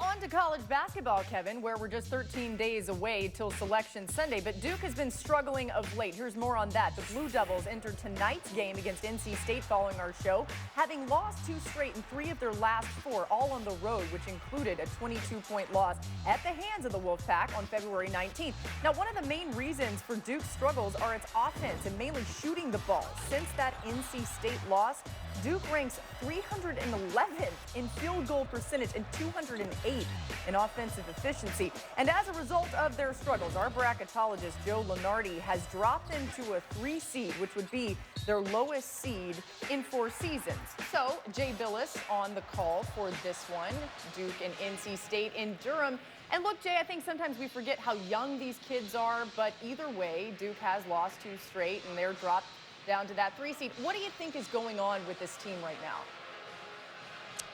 On to college basketball, Kevin, where we're just 13 days away till Selection Sunday. But Duke has been struggling of late. Here's more on that. The Blue Devils entered tonight's game against NC State following our show, having lost 2 straight in 3 of their last 4, all on the road, which included a 22-point loss at the hands of the Wolfpack on February 19th. Now, one of the main reasons for Duke's struggles are its offense and mainly shooting the ball. Since that NC State loss, Duke ranks 311th in field goal percentage and 208 in offensive efficiency. And as a result of their struggles, our bracketologist Joe Lenardi has dropped them to a 3 seed, which would be their lowest seed in 4 seasons. So Jay Billis on the call for this one, Duke and NC State in Durham. And look, Jay, I think sometimes we forget how young these kids are, but either way, Duke has lost 2 straight and they're dropped down to that 3 seed. What do you think is going on with this team right now?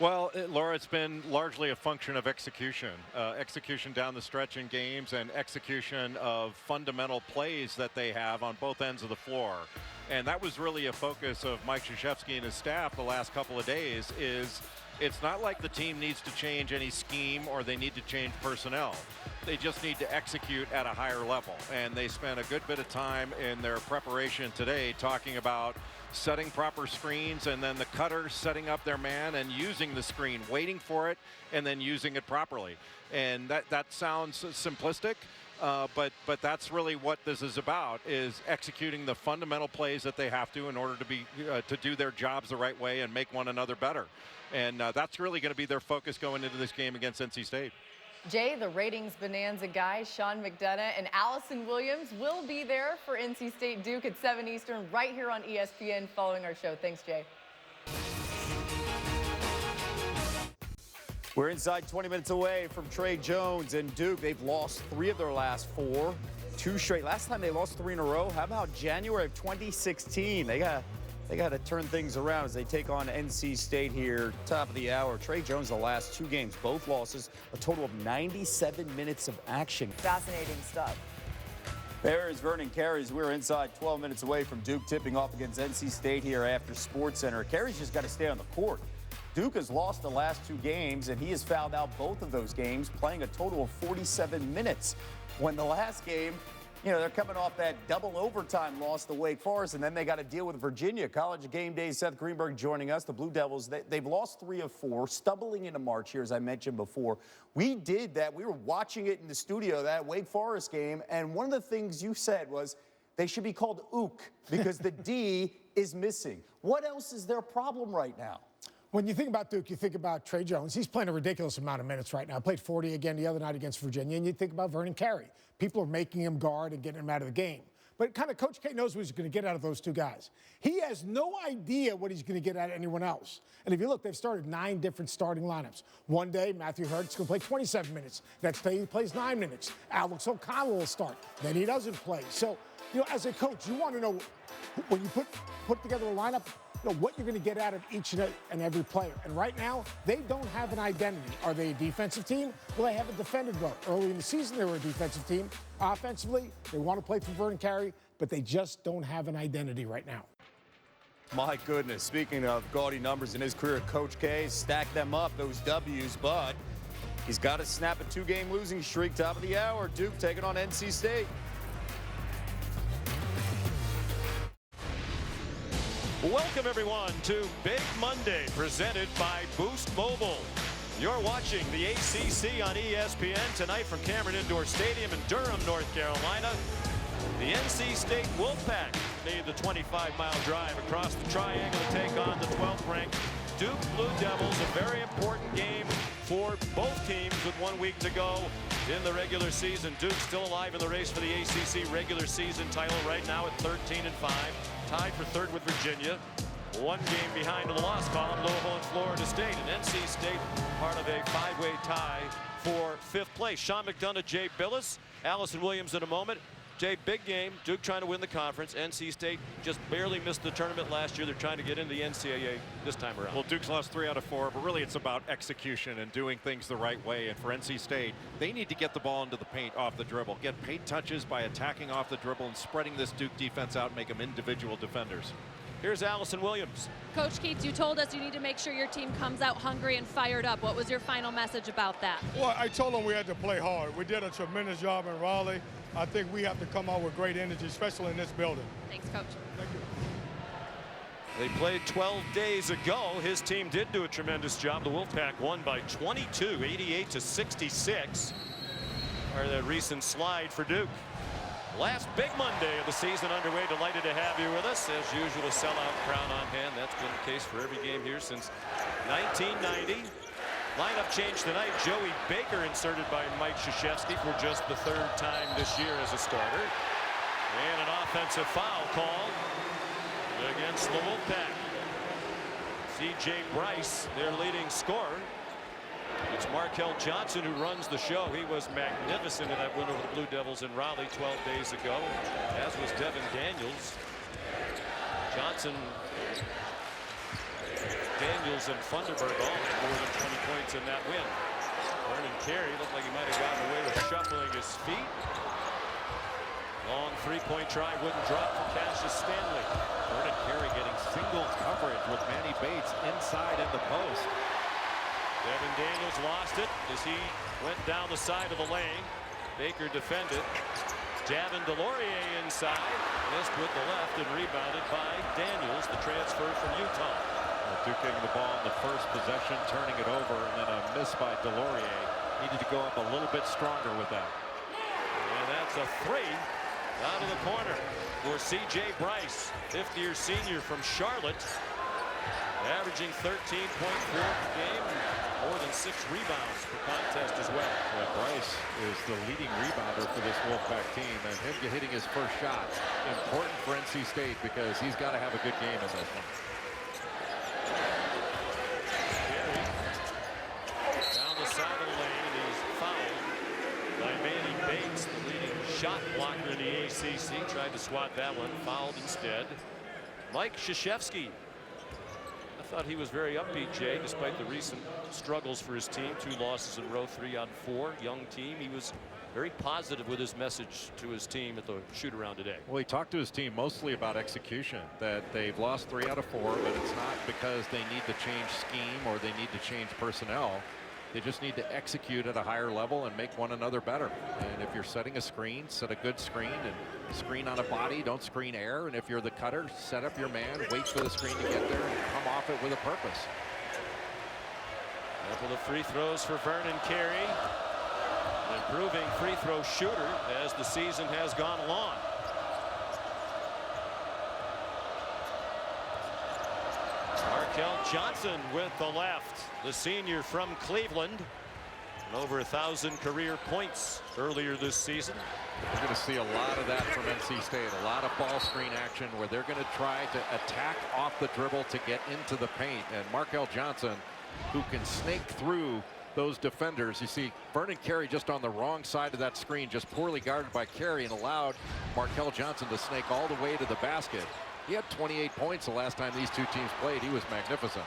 Well, Laura, it's been largely a function of execution. Execution down the stretch in games and execution of fundamental plays that they have on both ends of the floor. And that was really a focus of Mike Krzyzewski and his staff the last couple of days. It's not like the team needs to change any scheme or they need to change personnel. They just need to execute at a higher level. And they spent a good bit of time in their preparation today talking about setting proper screens and then the cutter setting up their man and using the screen, waiting for it, and then using it properly. And that sounds simplistic, but that's really what this is about, is executing the fundamental plays that they have to in order to do their jobs the right way and make one another better. And that's really going to be their focus going into this game against NC State. Jay, the ratings bonanza guys, Sean McDonough and Allison Williams will be there for NC State Duke at 7 Eastern right here on ESPN following our show. Thanks, Jay. We're inside 20 minutes away from Trey Jones and Duke. They've lost 3 of their last 4, 2 straight. Last time they lost 3 in a row. How about January of 2016? They got to turn things around as they take on NC State here, top of the hour. Trey Jones, the last 2 games, both losses, a total of 97 minutes of action. Fascinating stuff. There is Vernon Carey's. We're inside 12 minutes away from Duke tipping off against NC State here after Sports Center. Carey's just got to stay on the court. Duke has lost the last 2 games, and he has fouled out both of those games, playing a total of 47 minutes. When the last game, you know, they're coming off that double overtime loss to Wake Forest, and then they got to deal with Virginia. College Game Day, Seth Greenberg joining us. The Blue Devils, they've lost 3 of 4, stumbling into March here, as I mentioned before. We did that. We were watching it in the studio, that Wake Forest game, and one of the things you said was they should be called Ook because the D is missing. What else is their problem right now? When you think about Duke, you think about Trey Jones. He's playing a ridiculous amount of minutes right now. Played 40 again the other night against Virginia. And you think about Vernon Carey. People are making him guard and getting him out of the game. But kind of Coach K knows what he's going to get out of those 2 guys. He has no idea what he's going to get out of anyone else. And if you look, they've started 9 different starting lineups. One day, Matthew Hurt's going to play 27 minutes. Next day, he plays 9 minutes. Alex O'Connell will start. Then he doesn't play. So, you know, as a coach, you want to know when you put together a lineup, you know, what you're going to get out of each and every player. And right now, they don't have an identity. Are they a defensive team? Well, they haven't defended well. Early in the season, they were a defensive team. Offensively, they want to play for Vernon Carey, but they just don't have an identity right now. My goodness, speaking of gaudy numbers in his career, Coach K stacked them up, those W's, but he's got to snap a 2-game losing streak. Top of the hour, Duke taking on NC State. Welcome, everyone, to Big Monday, presented by Boost Mobile. You're watching the ACC on ESPN tonight from Cameron Indoor Stadium in Durham, North Carolina. The NC State Wolfpack made the 25-mile drive across the triangle to take on the 12th-ranked Duke Blue Devils. A very important game for both teams with 1 week to go in the regular season. Duke still alive in the race for the ACC regular season title right now at 13-5. Tied for 3rd with Virginia. 1 game behind in the loss column, Louisville and Florida State. And NC State part of a 5-way tie for 5th place. Sean McDonough, Jay Billis, Allison Williams in a moment. Jay, big game. Duke trying to win the conference. NC State just barely missed the tournament last year. They're trying to get into the NCAA this time around. Well, Duke's lost 3 out of 4, but really it's about execution and doing things the right way. And for NC State, they need to get the ball into the paint off the dribble. Get paint touches by attacking off the dribble and spreading this Duke defense out and make them individual defenders. Here's Allison Williams. Coach Keats, you told us you need to make sure your team comes out hungry and fired up. What was your final message about that? Well, I told them we had to play hard. We did a tremendous job in Raleigh. I think we have to come out with great energy, especially in this building. Thanks, Coach. Thank you. They played 12 days ago. His team did do a tremendous job. The Wolfpack won by 22, 88-66. Or that recent slide for Duke. Last big Monday of the season underway. Delighted to have you with us. As usual, a sellout crowd on hand. That's been the case for every game here since 1990. Lineup change tonight. Joey Baker inserted by Mike Krzyzewski for just the 3rd time this year as a starter. And an offensive foul called against the Wolfpack. C.J. Bryce, their leading scorer. It's Markel Johnson who runs the show. He was magnificent in that win over the Blue Devils in Raleigh 12 days ago, as was Devin Daniels. Johnson, Daniels, and Funderburg all had more than 20 points in that win. Vernon Carey looked like he might have gotten away with shuffling his feet. Long 3-point try wouldn't drop for Cassius Stanley. Vernon Carey getting single coverage with Manny Bates inside in the post. Devin Daniels lost it as he went down the side of the lane. Baker defended. Javin DeLaurier inside. Missed with the left and rebounded by Daniels, the transfer from Utah. Duke getting the ball in the first possession, turning it over, and then a miss by DeLaurier. Needed to go up a little bit stronger with that. And that's a 3 out of the corner for C.J. Bryce, 5th-year senior from Charlotte, averaging 13.4 per game, more than 6 rebounds per contest as well. Yeah, Bryce is the leading rebounder for this Wolfpack team, and him hitting his first shot, important for NC State because he's got to have a good game in this one. Down the side of the lane, he's fouled by Manny Bates, the leading shot blocker in the ACC. Tried to swat that one, fouled instead. Mike Krzyzewski. I thought he was very upbeat, Jay, despite the recent struggles for his team. 2 losses in a row, 3 out of 4. Young team. He was very positive with his message to his team at the shoot-around today. Well, he talked to his team mostly about execution, that they've lost 3 out of 4, but it's not because they need to change scheme or they need to change personnel. They just need to execute at a higher level and make one another better. And if you're setting a screen, set a good screen and screen on a body, don't screen air. And if you're the cutter, set up your man, wait for the screen to get there and come off it with a purpose. Couple of free throws for Vernon Carey. An improving free throw shooter as the season has gone along. Markel Johnson with the left, the senior from Cleveland. And over 1,000 career points earlier this season. We're going to see a lot of that from NC State. A lot of ball screen action where they're going to try to attack off the dribble to get into the paint. And Markel Johnson, who can snake through those defenders. You see Vernon Carey just on the wrong side of that screen, just poorly guarded by Carey, and allowed Markel Johnson to snake all the way to the basket. He had 28 points the last time these two teams played. He was magnificent.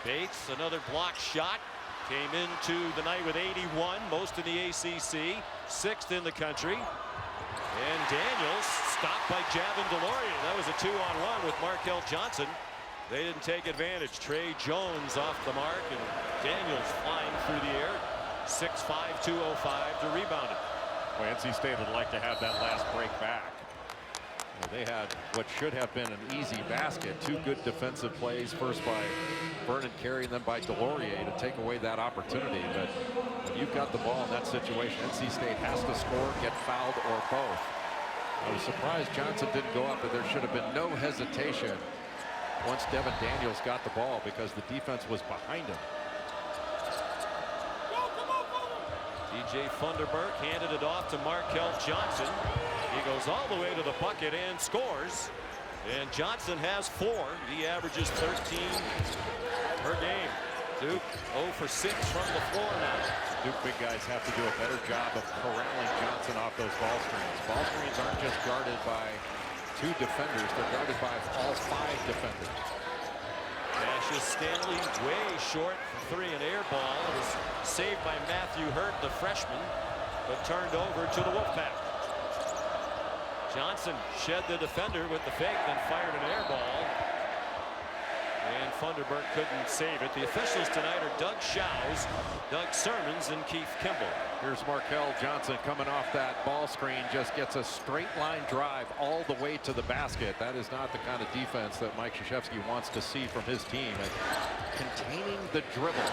Bates, another block shot. Came into the night with 81, most in the ACC, 6th in the country. And Daniels stopped by Javin DeLaurier. That was a 2-on-1 with Markel Johnson. They didn't take advantage. Trey Jones off the mark, and Daniels flying through the air. 6'5", 205 to rebound it. Well, NC State would like to have that last break back. They had what should have been an easy basket. 2 good defensive plays, first by Vernon Carey and then by DeLaurier to take away that opportunity. But when you've got the ball in that situation, NC State has to score, get fouled, or both. I was surprised Johnson didn't go up, but there should have been no hesitation once Devin Daniels got the ball because the defense was behind him. DJ Funderburk handed it off to Markel Johnson. He goes all the way to the bucket and scores. And Johnson has 4. He averages 13 per game. Duke 0 for 6 from the floor now. Duke big guys have to do a better job of corralling Johnson off those ball screens. Ball screens aren't just guarded by 2 defenders. They're guarded by all 5 defenders. Cassius Stanley way short for 3, an air ball. It was saved by Matthew Hurt, the freshman, but turned over to the Wolfpack. Johnson shed the defender with the fake, then fired an air ball. And Funderburk couldn't save it. The officials tonight are Doug Shows, Doug Sermons, and Keith Kimball. Here's Markel Johnson coming off that ball screen, just gets a straight line drive all the way to the basket. That is not the kind of defense that Mike Krzyzewski wants to see from his team. And containing the dribble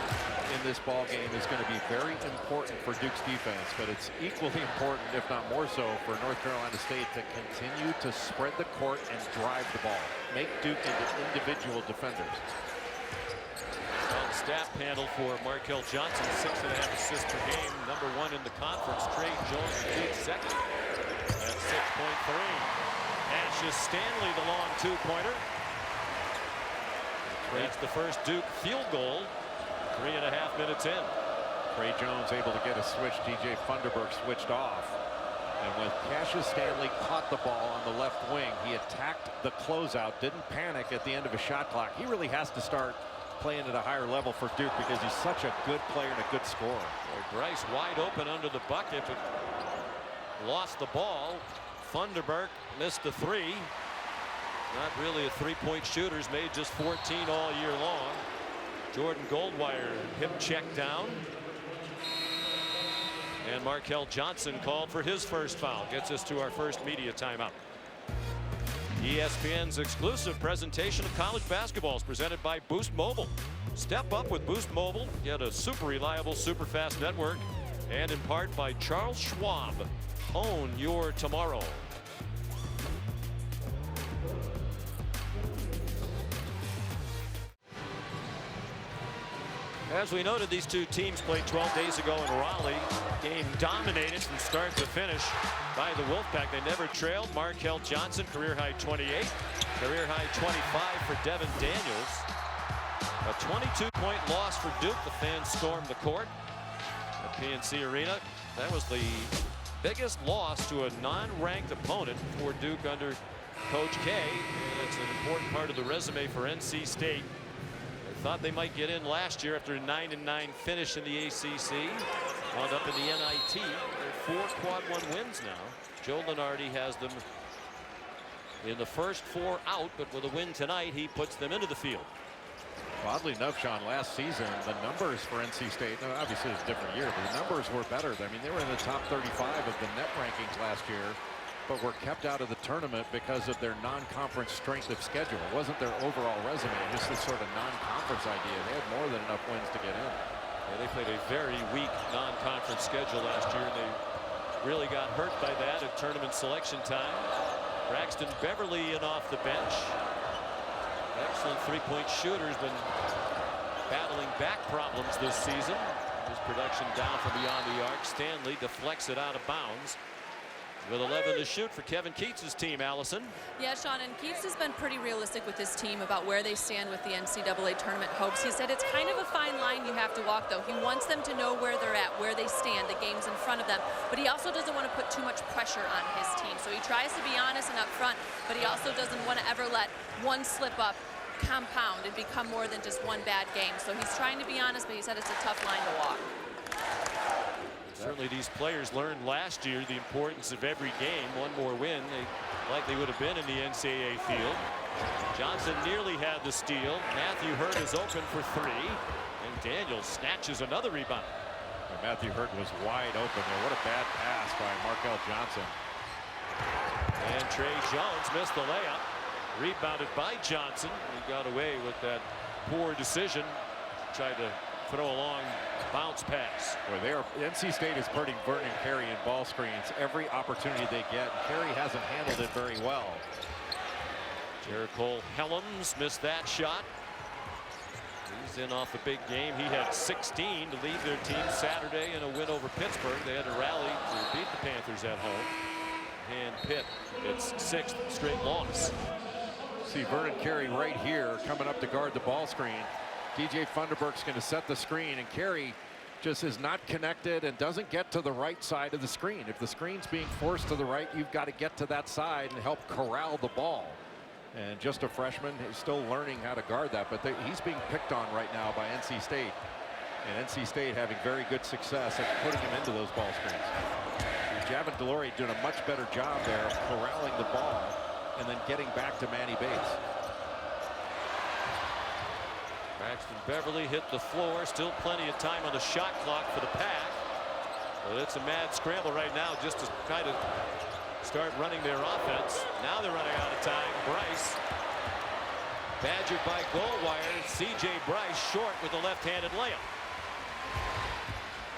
in this ball game is going to be very important for Duke's defense, but it's equally important, if not more so, for North Carolina State to continue to spread the court and drive the ball. Make Duke into individual defenders. On the stat panel for Markel Johnson, 6.5 assists per game, #1 in the conference. Trey Jones leads second at 6.3. Cassius Stanley, the long two-pointer. That's the first Duke field goal, 3.5 minutes in. Trey Jones able to get a switch. DJ Funderburk switched off. And when Cassius Stanley caught the ball on the left wing, he attacked the closeout, didn't panic at the end of a shot clock. He really has to start playing at a higher level for Duke because he's such a good player and a good scorer. Boy, Bryce wide open under the bucket, but lost the ball. Funderburk missed the three. Not really a three-point shooter. He's made just 14 all year long. Jordan Goldwire hip check down. And Markel Johnson called for his first foul. Gets us to our first media timeout. ESPN's exclusive presentation of college basketball is presented by Boost Mobile. Step up with Boost Mobile. Get a super reliable, super fast network. And in part by Charles Schwab. Own your tomorrow. As we noted, these two teams played 12 days ago in Raleigh. Game dominated from start to finish by the Wolfpack. They never trailed. Markel Johnson, career high 28. Career high 25 for Devin Daniels. A 22-point loss for Duke. The fans stormed the court at PNC Arena. That was the biggest loss to a non-ranked opponent for Duke under Coach K. And it's an important part of the resume for NC State. Thought they might get in last year after a 9-9 finish in the ACC. Wound up in the NIT. They're 4 quad 1 wins now. Joe Lunardi has them in the first 4 out, but with a win tonight, he puts them into the field. Oddly enough, Sean, last season, the numbers for NC State, now obviously it's a different year, but the numbers were better. I mean, they were in the top 35 of the net rankings last year, but were kept out of the tournament because of their non-conference strength of schedule. It wasn't their overall resume, just this sort of non-conference idea. They had more than enough wins to get in. Yeah, they played a very weak non-conference schedule last year, and they really got hurt by that at tournament selection time. Braxton Beverly in off the bench. Excellent three-point shooter. Has been battling back problems this season. His production down from beyond the arc. Stanley deflects it out of bounds. With 11 to shoot for Kevin Keats' team, Allison. Yeah, Sean, and Keats has been pretty realistic with his team about where they stand with the NCAA tournament hopes. He said it's kind of a fine line you have to walk, though. He wants them to know where they're at, where they stand, the game's in front of them. But he also doesn't want to put too much pressure on his team. So he tries to be honest and upfront, but he also doesn't want to ever let one slip up compound and become more than just one bad game. So he's trying to be honest, but he said it's a tough line to walk. Certainly these players learned last year the importance of every game. One more win, they likely would have been in the NCAA field. Johnson nearly had the steal. Matthew Hurt is open for 3. And Daniels snatches another rebound. And Matthew Hurt was wide open there. What a bad pass by Markel Johnson. And Trey Jones missed the layup. Rebounded by Johnson. He got away with that poor decision. Tried to throw a long bounce pass. Boy, NC State is putting Vernon Carey in ball screens every opportunity they get. Carey hasn't handled it very well. Jericho Helms missed that shot. He's in off a big game. He had 16 to lead their team Saturday in a win over Pittsburgh. They had to rally to beat the Panthers at home. And Pitt, its 6th straight loss. See Vernon Carey right here coming up to guard the ball screen. DJ Funderburk's going to set the screen, and Carey just is not connected and doesn't get to the right side of the screen. If the screen's being forced to the right, you've got to get to that side and help corral the ball. And just a freshman, he's still learning how to guard that, but he's being picked on right now by NC State. And NC State having very good success at putting him into those ball screens. Javin DeLauria doing a much better job there of corralling the ball and then getting back to Manny Bates. Braxton Beverly hit the floor. Still plenty of time on the shot clock for the Pack. But it's a mad scramble right now just to kind of start running their offense. Now they're running out of time. Bryce badgered by goal wire. C.J. Bryce short with a left-handed layup.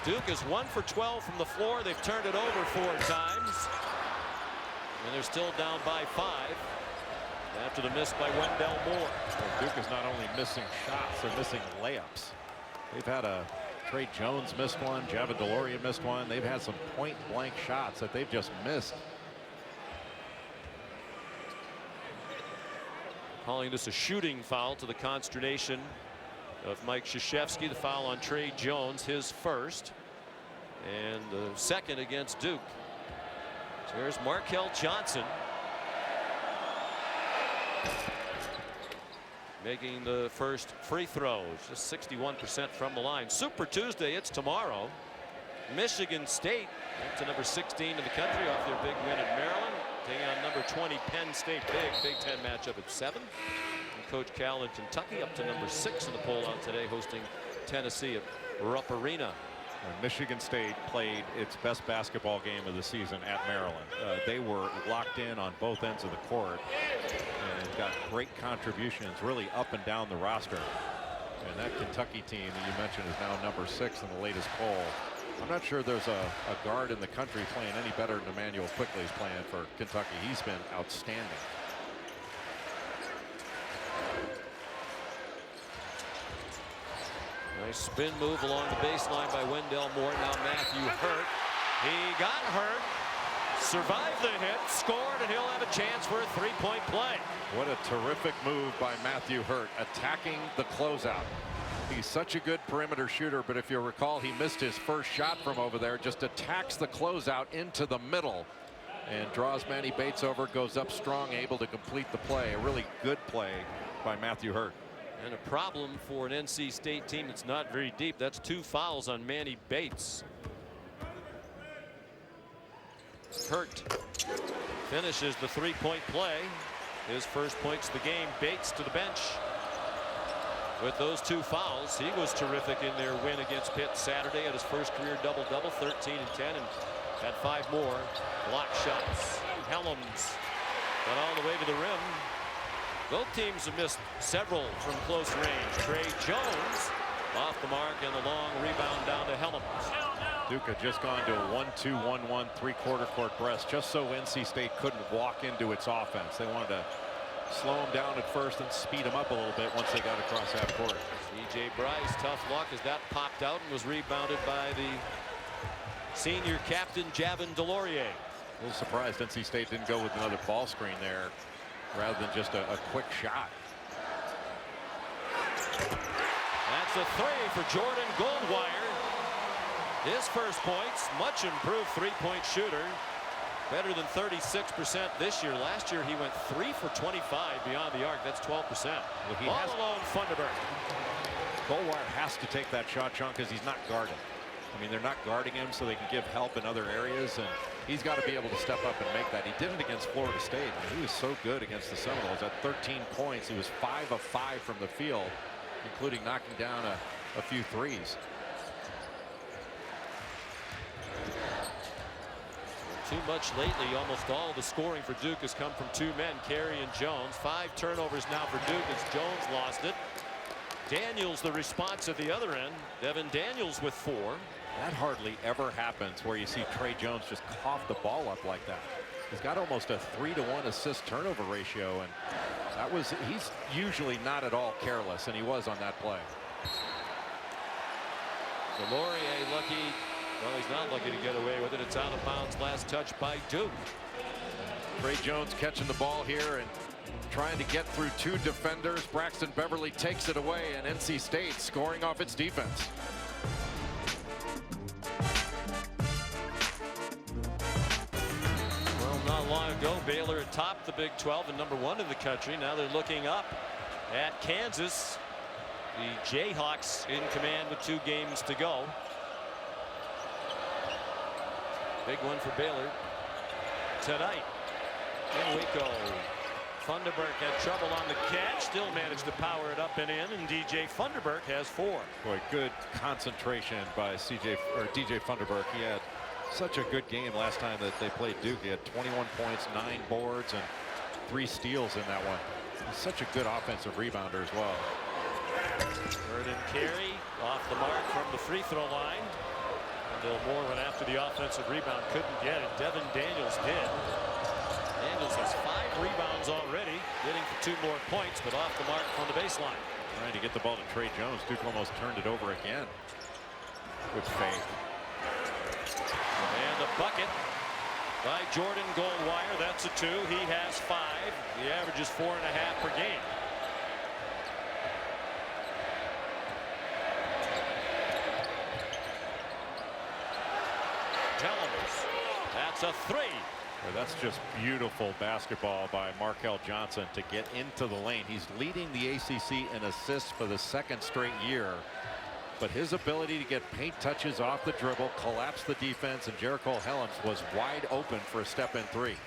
Duke is 1 for 12 from the floor. They've turned it over 4 times. And they're still down by 5 after the miss by Wendell Moore. Well, Duke is not only missing shots, they're missing layups. They've had Trey Jones missed one. Javin DeLaurier missed one. They've had some point-blank shots that they've just missed. Calling this a shooting foul to the consternation of Mike Krzyzewski. The foul on Trey Jones, his first. And the second against Duke. So here's Markel Johnson. Making the first free throws. Just 61% from the line. Super Tuesday, it's tomorrow. Michigan State to number 16 in the country off their big win at Maryland. Taking on number 20 Penn State. Big Ten matchup at 7. And Coach Cal in Kentucky up to number 6 in the poll out today, hosting Tennessee at Rupp Arena. Michigan State played its best basketball game of the season at Maryland. They were locked in on both ends of the court and got great contributions really up and down the roster. And that Kentucky team that you mentioned is now number 6 in the latest poll. I'm not sure there's a guard in the country playing any better than Emmanuel Quickley's playing for Kentucky. He's been outstanding. Nice spin move along the baseline by Wendell Moore. Now Matthew Hurt. He got hurt, survived the hit, scored, and he'll have a chance for a three-point play. What a terrific move by Matthew Hurt, attacking the closeout. He's such a good perimeter shooter, but if you recall, he missed his first shot from over there. Just attacks the closeout into the middle and draws Manny Bates over, goes up strong, able to complete the play. A really good play by Matthew Hurt. And a problem for an NC State team that's not very deep. That's 2 fouls on Manny Bates. Hurt finishes the three-point play. His first points of the game. Bates to the bench. With those 2 fouls, he was terrific in their win against Pitt Saturday at his first career double-double, 13 and 10, and had 5 more block shots. Helms got all the way to the rim. Both teams have missed several from close range. Trey Jones off the mark, and the long rebound down to Helms. Duke had just gone to a 1-2-1-1 three-quarter court press just so NC State couldn't walk into its offense. They wanted to slow him down at first and speed him up a little bit once they got across half court. C.J. Bryce, tough luck as that popped out and was rebounded by the senior captain Javin DeLaurier. A little surprised NC State didn't go with another ball screen there rather than just a quick shot. That's a 3 for Jordan Goldwire. His first points, much improved three-point shooter. Better than 36% this year. Last year he went 3 for 25 beyond the arc. That's 12%. Well, all alone Funderburk. Goldwire has to take that shot, Sean, because he's not guarded. I mean, they're not guarding him so they can give help in other areas, and he's got to be able to step up and make that. He did it against Florida State. He was so good against the Seminoles. At 13 points, he was 5 of 5 from the field, including knocking down a few threes. Too much lately. Almost all the scoring for Duke has come from 2 men, Carey and Jones. 5 turnovers now for Duke as Jones lost it. Daniels the response at the other end. Devin Daniels with 4. That hardly ever happens where you see Trey Jones just cough the ball up like that. He's got almost a 3-to-1 assist turnover ratio, and he's usually not at all careless, and he was on that play. DeLaurier lucky. Well, he's not lucky to get away with it. It's out of bounds. Last touch by Duke. Trey Jones catching the ball here and trying to get through 2 defenders. Braxton Beverly takes it away, and NC State scoring off its defense. Well, not long ago, Baylor had topped the Big 12 and number 1 in the country. Now they're looking up at Kansas. The Jayhawks in command with 2 games to go. Big one for Baylor tonight in Waco. Funderburk had trouble on the catch, still managed to power it up and in, and DJ Funderburk has 4. Boy, good concentration by DJ Funderburk. He had such a good game last time that they played Duke. He had 21 points, 9 boards, and 3 steals in that one. He's such a good offensive rebounder as well. Vernon Carey off the mark from the free throw line. Wendell Moore went after the offensive rebound, couldn't get it. Devin Daniels did. Daniels has 5 rebounds already, getting for 2 more points, but off the mark from the baseline. Trying to get the ball to Trey Jones. Duke almost turned it over again. Good fake. And a bucket by Jordan Goldwire. That's a 2. He has 5. The average is 4.5 per game. Tellums. That's a 3. Well, that's just beautiful basketball by Markel Johnson to get into the lane. He's leading the ACC in assists for the 2nd straight year. But his ability to get paint touches off the dribble, collapse the defense, and Jericho Helms was wide open for a step-in 3. And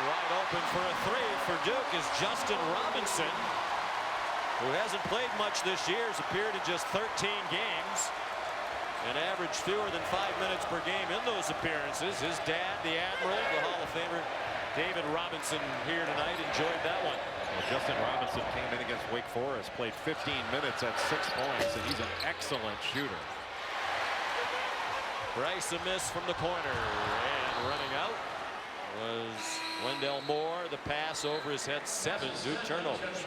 wide open for a 3 for Duke is Justin Robinson, who hasn't played much this year, has appeared in just 13 games and averaged fewer than 5 minutes per game in those appearances. His dad, the Admiral, the Hall of Famer David Robinson, here tonight, enjoyed that one. Well, Justin Robinson came in against Wake Forest, played 15 minutes at 6 points, and he's an excellent shooter. Bryce a miss from the corner, and running out was Wendell Moore. The pass over his head, 7 Duke turnovers.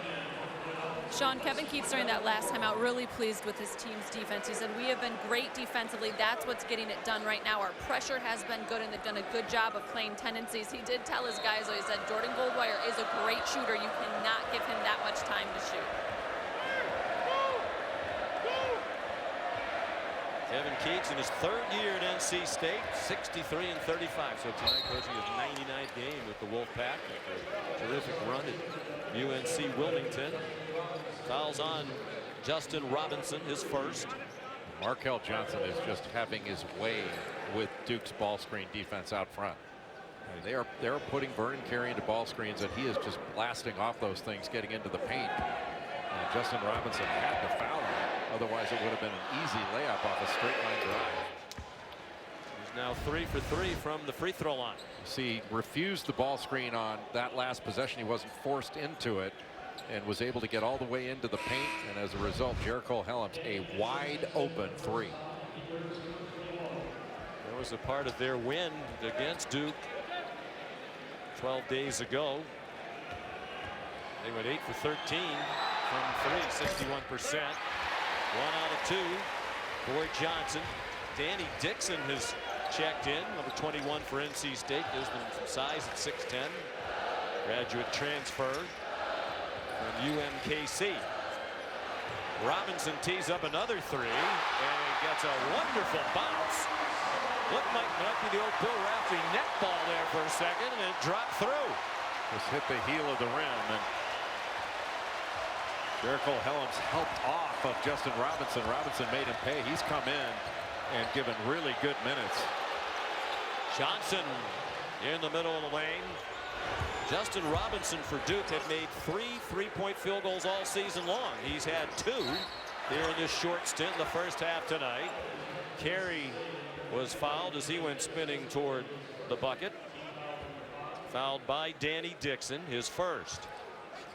Sean, Kevin Keats during that last time out really pleased with his team's defense. He said, we have been great defensively. That's what's getting it done right now. Our pressure has been good, and they've done a good job of playing tendencies. He did tell his guys, though, he said, Jordan Goldwire is a great shooter. You cannot give him that much time to shoot. Kevin Keats in his 3rd year at NC State, 63 and 35. So tonight coaching his 99th game with the Wolfpack. A terrific run at UNC Wilmington. Fouls on Justin Robinson, his 1st. Markel Johnson is just having his way with Duke's ball screen defense out front. I mean, they're putting Vernon Carey into ball screens, and he is just blasting off those things, getting into the paint. And Justin Robinson had to foul him. Otherwise, it would have been an easy layup off a straight line drive. He's now 3 for 3 from the free throw line. See, refused the ball screen on that last possession. He wasn't forced into it and was able to get all the way into the paint. And as a result, Jericho Helms a wide open 3. That was a part of their win against Duke 12 days ago. They went 8 for 13 from 3, 61%. 1 out of 2 for Johnson. Danny Dixon has checked in, number 21 for NC State. Gives them some size at 6'10". Graduate transfer from UMKC. Robinson tees up another 3 and gets a wonderful bounce. Looked like might be the old Bill Raftery net ball there for a second, and it dropped through. Just hit the heel of the rim, and Jericho Helms helped off of Justin Robinson. Robinson made him pay. He's come in and given really good minutes. Johnson in the middle of the lane. Justin Robinson for Duke had made 3 3-point field goals all season long. He's had 2 here in this short stint in the first half tonight. Carey was fouled as he went spinning toward the bucket. Fouled by Danny Dixon, his 1st.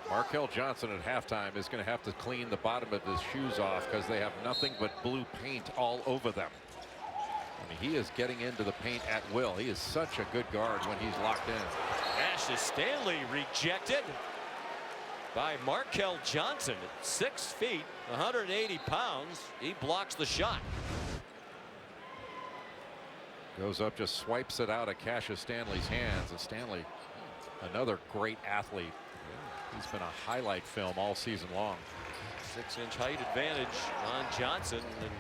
Markel Johnson at halftime is going to have to clean the bottom of his shoes off because they have nothing but blue paint all over them. I mean, he is getting into the paint at will. He is such a good guard when he's locked in. Cassius Stanley rejected by Markel Johnson at 6 feet, 180 pounds. He blocks the shot. Goes up, just swipes it out of Cassius Stanley's hands. And Stanley, another great athlete. He's been a highlight film all season long. 6-inch height advantage on Johnson, and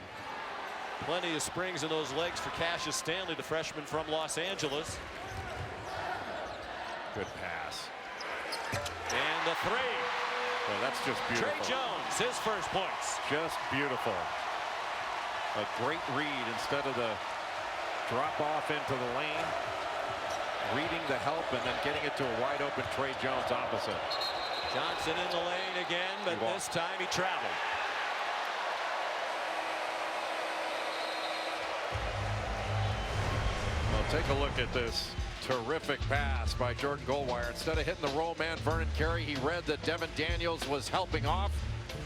plenty of springs in those legs for Cassius Stanley, the freshman from Los Angeles. Good pass. And the 3. Well, that's just beautiful. Trey Jones, his 1st points. Just beautiful. A great read instead of the drop off into the lane. reading the help and then getting it to a wide open Trey Jones opposite. Johnson in the lane again, but this time he traveled. Well, take a look at this terrific pass by Jordan Goldwire. Instead of hitting the roll man Vernon Carey, he read that Devin Daniels was helping off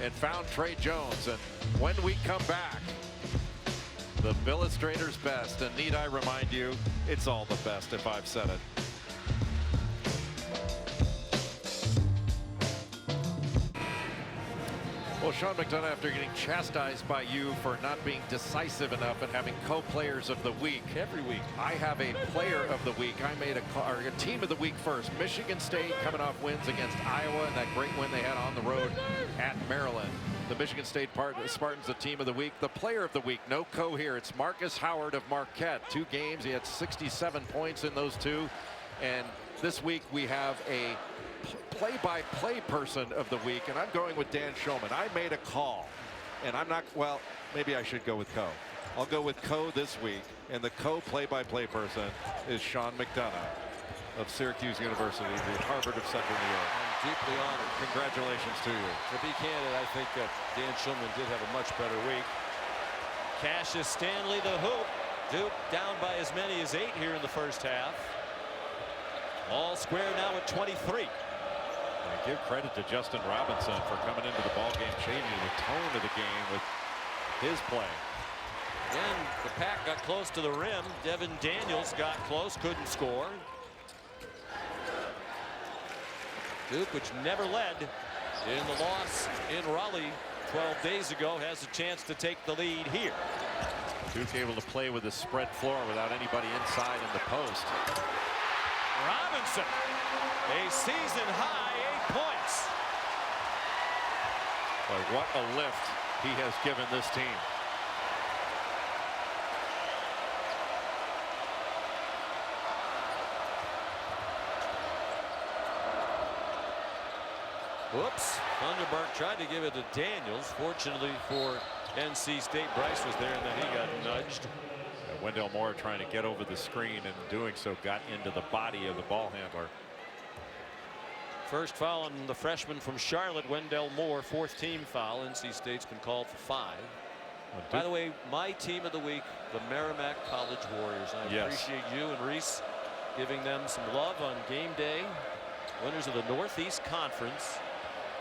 and found Trey Jones. And when we come back, the Illustrator's best, and need I remind you, it's all the best if I've said it. Well, Sean McDonough, after getting chastised by you for not being decisive enough and having co-players of the week every week, I have a player of the week. I made a team of the week first. Michigan State coming off wins against Iowa and that great win they had on the road at Maryland. The Michigan State Spartans, the team of the week. The player of the week, no co here. It's Marcus Howard of Marquette. 2 games, he had 67 points in those 2. And this week we have a play-by-play person of the week, and I'm going with Dan Shulman. I made a call, and I'm not, well, maybe I should go with Co. I'll go with Co this week, and the Co play-by-play person is Sean McDonough of Syracuse University, the Harvard of Central New York. I'm deeply honored. Congratulations to you. To be candid, I think Dan Shulman did have a much better week. Cassius Stanley, the hoop. Duke down by as many as 8 here in the first half. All square now at 23. I give credit to Justin Robinson for coming into the ball game, changing the tone of the game with his play. Then the Pack got close to the rim. Devin Daniels got close, couldn't score. Duke, which never led in the loss in Raleigh 12 days ago, has a chance to take the lead here. Duke able to play with a spread floor without anybody inside in the post. Robinson, a season high 8 points. But what a lift he has given this team. Whoops. Thunderberg tried to give it to Daniels. Fortunately for NC State, Bryce was there and then he got nudged. Wendell Moore trying to get over the screen and doing so got into the body of the ball handler. First foul on the freshman from Charlotte, Wendell Moore, 4th team foul. NC State's been called for 5. By the way, my team of the week, the Merrimack College Warriors. I appreciate you and Reese giving them some love on game day. Winners of the Northeast Conference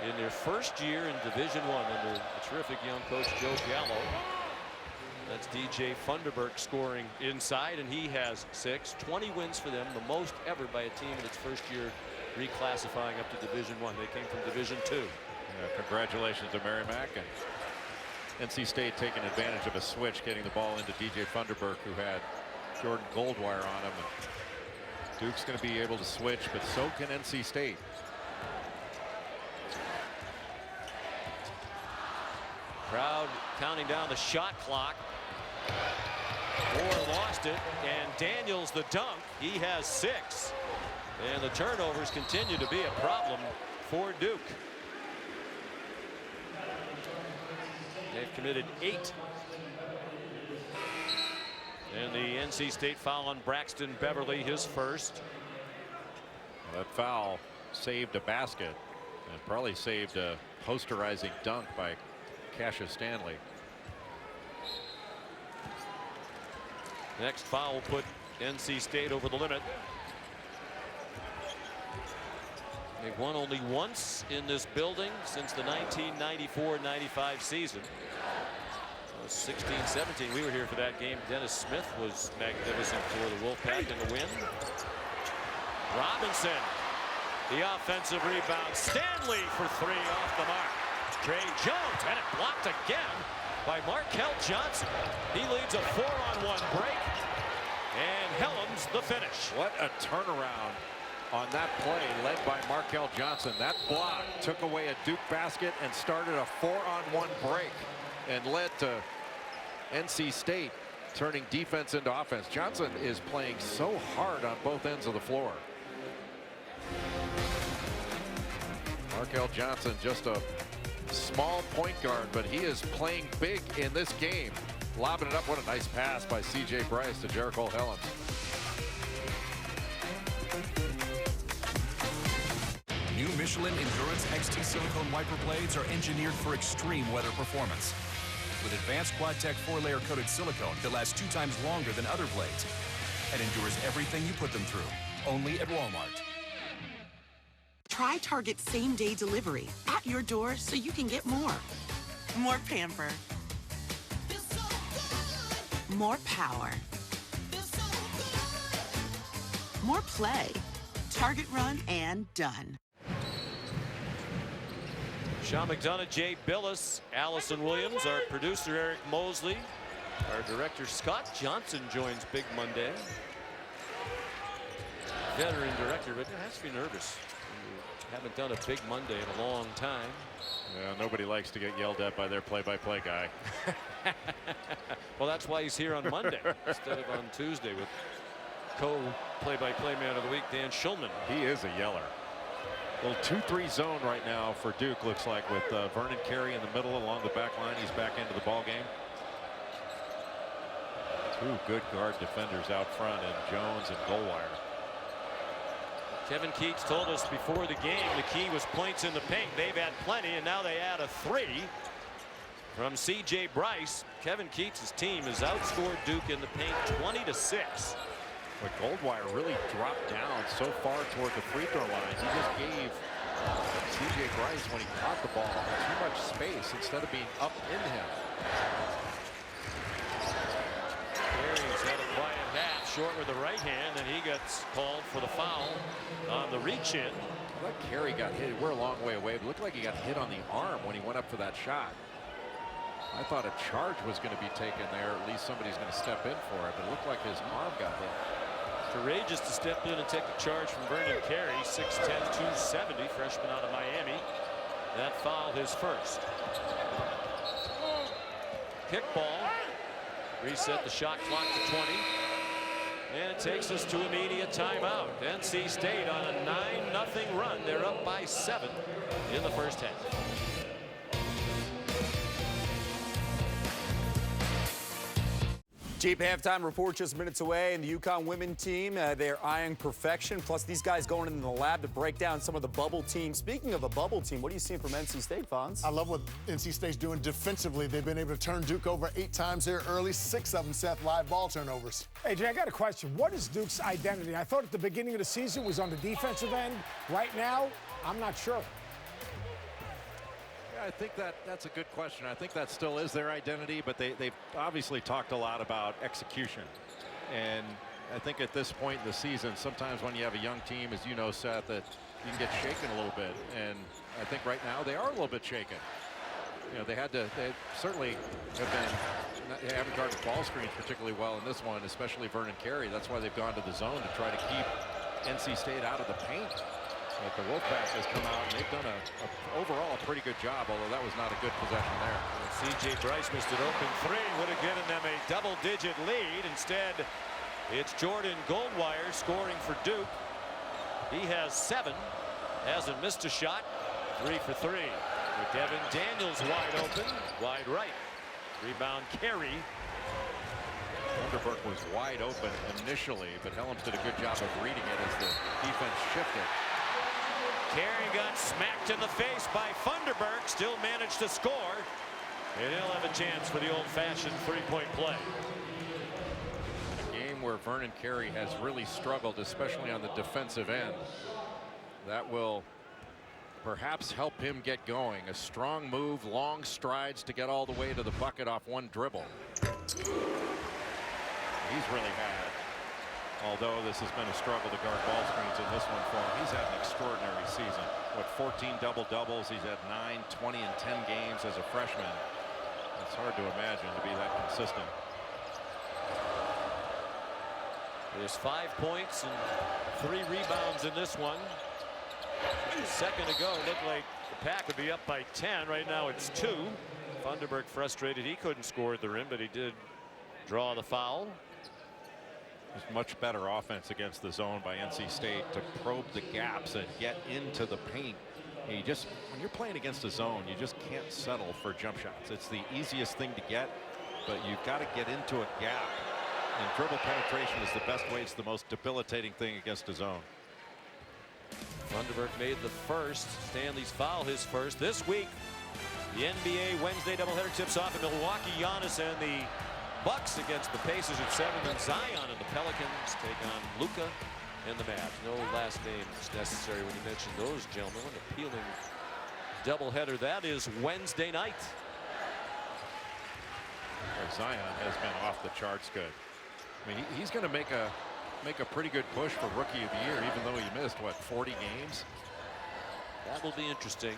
in their first year in Division I under the terrific young coach Joe Gallo. That's DJ Funderburk scoring inside, and he has 6. 20 wins for them, the most ever by a team in its first year reclassifying up to Division I. They came from Division II. Yeah, congratulations to Merrimack, and NC State taking advantage of a switch, getting the ball into DJ Funderburk, who had Jordan Goldwire on him. And Duke's going to be able to switch, but so can NC State. Crowd counting down the shot clock. Moore lost it, and Daniels the dunk. He has 6. And the turnovers continue to be a problem for Duke. They've committed 8. And the NC State foul on Braxton Beverly, his first. Well, that foul saved a basket and probably saved a posterizing dunk by Cassius Stanley. Next foul will put NC State over the limit. They've won only once in this building since the 1994-95 season. 16-17, we were here for that game. Dennis Smith was magnificent for the Wolfpack in the win. Robinson, the offensive rebound. Stanley for 3 off the mark. Trey Jones had it blocked again by Markel Johnson. He leads a 4-on-1 break, and Helms the finish. What a turnaround on that play led by Markel Johnson. That block took away a Duke basket and started a 4-on-1 break and led to NC State turning defense into offense. Johnson is playing so hard on both ends of the floor. Markel Johnson, just a small point guard, but he is playing big in this game. Lobbing it up. What a nice pass by C.J. Bryce to Jericho Helms. Michelin Endurance XT silicone wiper blades are engineered for extreme weather performance. With advanced Quad-Tech 4-layer coated silicone that lasts 2 times longer than other blades and endures everything you put them through. Only at Walmart. Try Target same-day delivery at your door so you can get more. More pamper. More power. More play. Target run and done. Sean McDonough, Jay Billis, Allison Williams, our producer Eric Mosley, our director Scott Johnson joins Big Monday. Veteran director, but has to be nervous. You haven't done a Big Monday in a long time. Yeah, nobody likes to get yelled at by their play-by-play guy. Well, that's why he's here on Monday instead of on Tuesday with co-play-by-play man of the week, Dan Schulman. He is a yeller. Little 2-3 zone right now for Duke, looks like, with Vernon Carey in the middle along the back line. He's back into the ball game. 2 good guard defenders out front, and Jones and Goldwire. Kevin Keats told us before the game the key was points in the paint. They've had plenty, and now they add a 3 from C.J. Bryce. Kevin Keats' team has outscored Duke in the paint 20-6. But Goldwire really dropped down so far toward the free throw line. He just gave C.J. Bryce, when he caught the ball, too much space instead of being up in him. Carey's had a quiet half, short with the right hand, and he gets called for the foul on the reach-in. I thought Carey got hit. We're a long way away, but it looked like he got hit on the arm when he went up for that shot. I thought a charge was going to be taken there. At least somebody's going to step in for it, but it looked like his arm got hit. Courageous to step in and take the charge from Vernon Carey, 6'10", 270, freshman out of Miami. That foul, his first. Kickball. Reset the shot clock to 20. And it takes us to immediate timeout. NC State on a 9-0 run. They're up by 7 in the first half. Jeep halftime report just minutes away, and the UConn women team, they're eyeing perfection. Plus, these guys going into the lab to break down some of the bubble teams. Speaking of the bubble team, what are you seeing from NC State, Fonz? I love what NC State's doing defensively. They've been able to turn Duke over 8 times there early. 6 of them, Seth, live ball turnovers. Hey, Jay, I got a question. What is Duke's identity? I thought at the beginning of the season was on the defensive end. Right now, I'm not sure. I think that's a good question. I think that still is their identity, but they've obviously talked a lot about execution. And I think at this point in the season, sometimes when you have a young team, as you know, Seth, that you can get shaken a little bit. And I think right now they are a little bit shaken. You know, they certainly have been, they haven't guarded ball screens particularly well in this one, especially Vernon Carey. That's why they've gone to the zone to try to keep NC State out of the paint. But the Wolfpack has come out, and they've done overall a pretty good job, although that was not a good possession there. C.J. Bryce missed an open 3, would have given them a double-digit lead. Instead, it's Jordan Goldwire scoring for Duke. He has 7, hasn't missed a shot, 3 for 3. With Devin Daniels wide open, wide right. Rebound Carey. Vanderburg was wide open initially, but Helms did a good job of reading it as the defense shifted. Carey got smacked in the face by Funderburk, still managed to score, and he'll have a chance for the old-fashioned three-point play. A game where Vernon Carey has really struggled, especially on the defensive end. That will perhaps help him get going. A strong move, long strides to get all the way to the bucket off one dribble. He's really had it. Although this has been a struggle to guard ball screens in this one for him, he's had an extraordinary season. What, 14 double-doubles? He's had 9, 20, and 10 games as a freshman. It's hard to imagine to be that consistent. There's 5 points and 3 rebounds in this one. A second ago, it looked like the Pack would be up by 10. Right now it's 2. Funderburk frustrated he couldn't score at the rim, but he did draw the foul. There's much better offense against the zone by NC State to probe the gaps and get into the paint. When you're playing against a zone, you just can't settle for jump shots. It's the easiest thing to get, but you've got to get into a gap. And dribble penetration is the best way. It's the most debilitating thing against a zone. Thunderberg made the first. Stanley's foul, his first. This week, the NBA Wednesday doubleheader tips off in Milwaukee. Giannis and the Bucks against the Pacers at 7. And Zion and the Pelicans take on Luka and the Mavs. No last names necessary when you mention those gentlemen. An appealing doubleheader that is Wednesday night. Zion has been off the charts good. I mean, he's going to make a pretty good push for Rookie of the Year, even though he missed, what, 40 games? That will be interesting.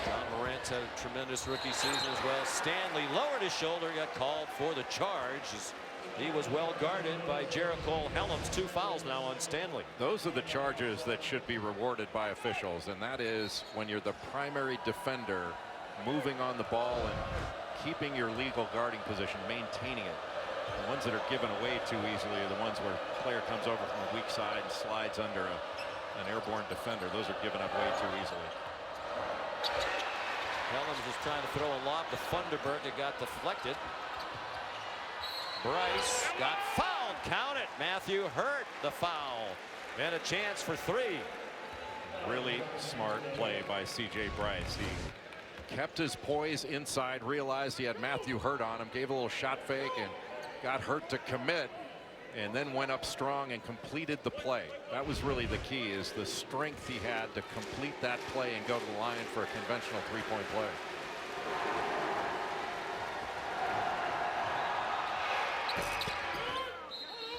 John Morant's had a tremendous rookie season as well. Stanley lowered his shoulder, got called for the charge as he was well guarded by Jericole Helms. 2 fouls now on Stanley. Those are the charges that should be rewarded by officials, and that is when you're the primary defender, moving on the ball and keeping your legal guarding position, maintaining it. The ones that are given away too easily are the ones where a player comes over from the weak side and slides under an airborne defender. Those are given up way too easily. Helms was trying to throw a lob to Thunderberg. It got deflected. Bryce got fouled. Count it. Matthew Hurt the foul. And a chance for 3. Really smart play by C.J. Bryce. He kept his poise inside, realized he had Matthew Hurt on him, gave a little shot fake and got Hurt to commit, and then went up strong and completed the play. That was really the key, is the strength he had to complete that play and go to the line for a conventional 3-point play.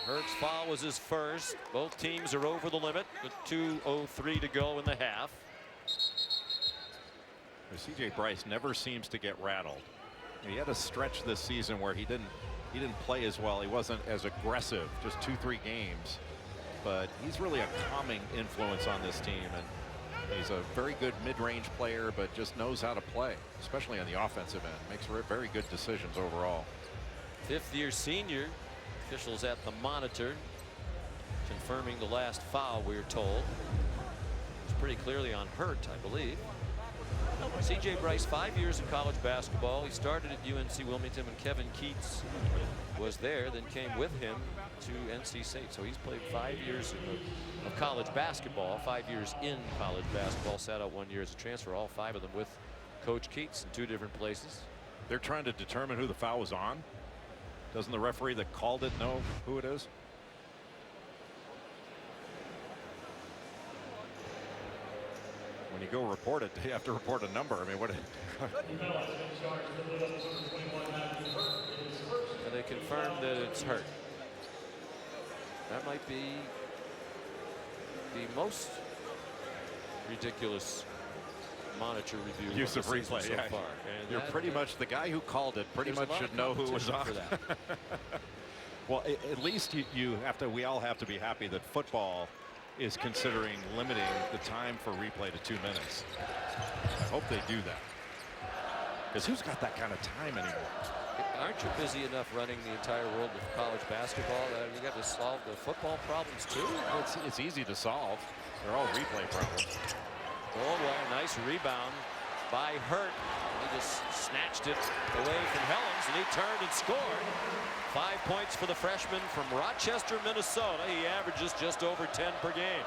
Hurt's foul was his first. Both teams are over the limit with 2:03 to go in the half. C.J. Bryce never seems to get rattled. He had a stretch this season where he didn't play as well. He wasn't as aggressive, just 2-3 games. But he's really a calming influence on this team, and he's a very good mid-range player, but just knows how to play, especially on the offensive end. Makes very good decisions overall. 5th-year senior. Officials at the monitor confirming the last foul, we're told. It's pretty clearly on Hurt, I believe. C.J. Bryce, 5 years in college basketball. He started at UNC Wilmington when Kevin Keats was there, then came with him to NC State. So he's played 5 years of college basketball, 5 years in college basketball, sat out 1 year as a transfer, all 5 of them with Coach Keats in 2 different places. They're trying to determine who the foul was on. Doesn't the referee that called it know who it is? When you go report it, you have to report a number. I mean, what? And they confirmed that it's Hurt. That might be the most ridiculous monitor review use of replay so far. And you're pretty much the guy who called it. Pretty much should know who it was on. For that. Well, at least you have to. We all have to be happy that football is considering limiting the time for replay to 2 minutes. I hope they do that, because who's got that kind of time anymore? Aren't you busy enough running the entire world of college basketball that you got to solve the football problems too? It's easy to solve. They're all replay problems. Goldwire, nice rebound by Hurt. He just snatched it away from Helms, and he turned and scored. 5 points for the freshman from Rochester, Minnesota. He averages just over 10 per game.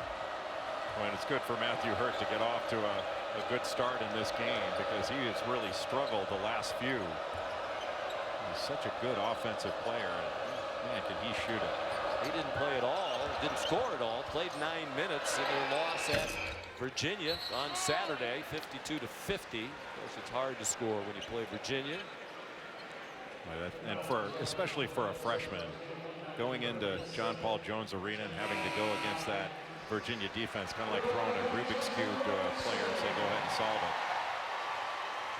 Well, and it's good for Matthew Hurt to get off to a good start in this game, because he has really struggled the last few. He's such a good offensive player, and man, can he shoot it. He didn't play at all, didn't score at all, played 9 minutes in their loss at Virginia on Saturday, 52-50. Of course, it's hard to score when you play Virginia. And especially for a freshman, going into John Paul Jones Arena and having to go against that Virginia defense, kind of like throwing a Rubik's Cube to a player and say, go ahead and solve it.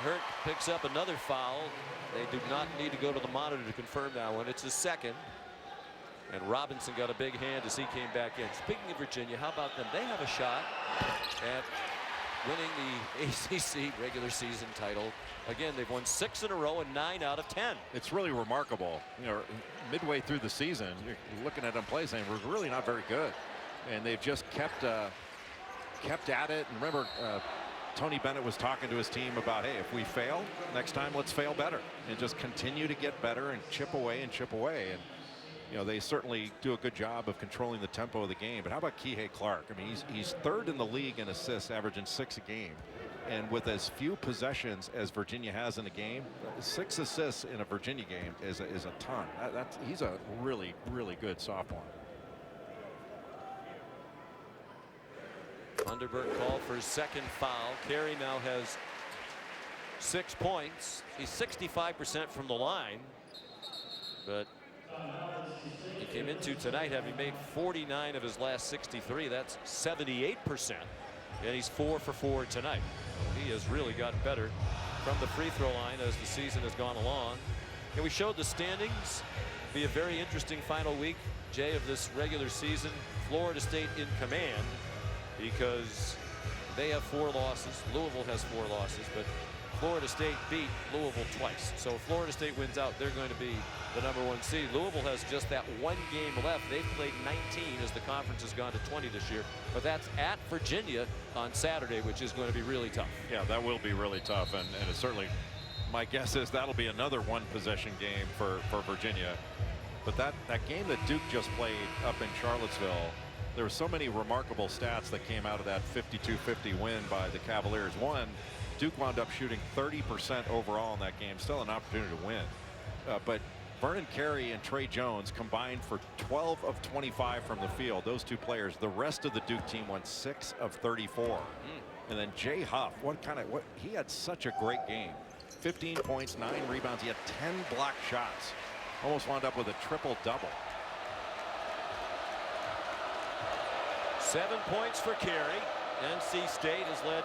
Hurt picks up another foul. They do not need to go to the monitor to confirm that one. It's his second. And Robinson got a big hand as he came back in. Speaking of Virginia, how about them? They have a shot at winning the ACC regular season title. Again, they've won 6 in a row and 9 out of 10. It's really remarkable. You know, midway through the season, you're looking at them play saying we're really not very good, and they've just kept at it. And remember, Tony Bennett was talking to his team about, hey, if we fail next time, let's fail better and just continue to get better and chip away and chip away. And you know, they certainly do a good job of controlling the tempo of the game. But how about Kihei Clark? I mean, he's third in the league in assists, averaging 6 a game. And with as few possessions as Virginia has in a game, 6 assists in a Virginia game is a ton. He's a really, really good sophomore. Underberg called for his second foul. Carey now has 6 points. He's 65% from the line, but he came into tonight having made 49 of his last 63. That's 78%, and he's 4 for 4 tonight. He has really gotten better from the free throw line as the season has gone along. And we showed the standings. Be a very interesting final week, Jay, of this regular season. Florida State in command because they have 4 losses. Louisville has 4 losses, but Florida State beat Louisville twice. So if Florida State wins out, they're going to be the #1 seed. Louisville has just that 1 game left. They've played 19 as the conference has gone to 20 this year. But that's at Virginia on Saturday, which is going to be really tough. Yeah, that will be really tough. And it's certainly, my guess is that'll be another 1-possession game for Virginia. But that game that Duke just played up in Charlottesville, there were so many remarkable stats that came out of that 52-50 win by the Cavaliers. One, Duke wound up shooting 30% overall in that game, still an opportunity to win. But Vernon Carey and Trey Jones combined for 12 of 25 from the field. Those 2 players. The rest of the Duke team went 6 of 34. And then Jay Huff, he had such a great game. 15 points, 9 rebounds. He had 10 block shots. Almost wound up with a triple-double. 7 points for Carey. NC State has led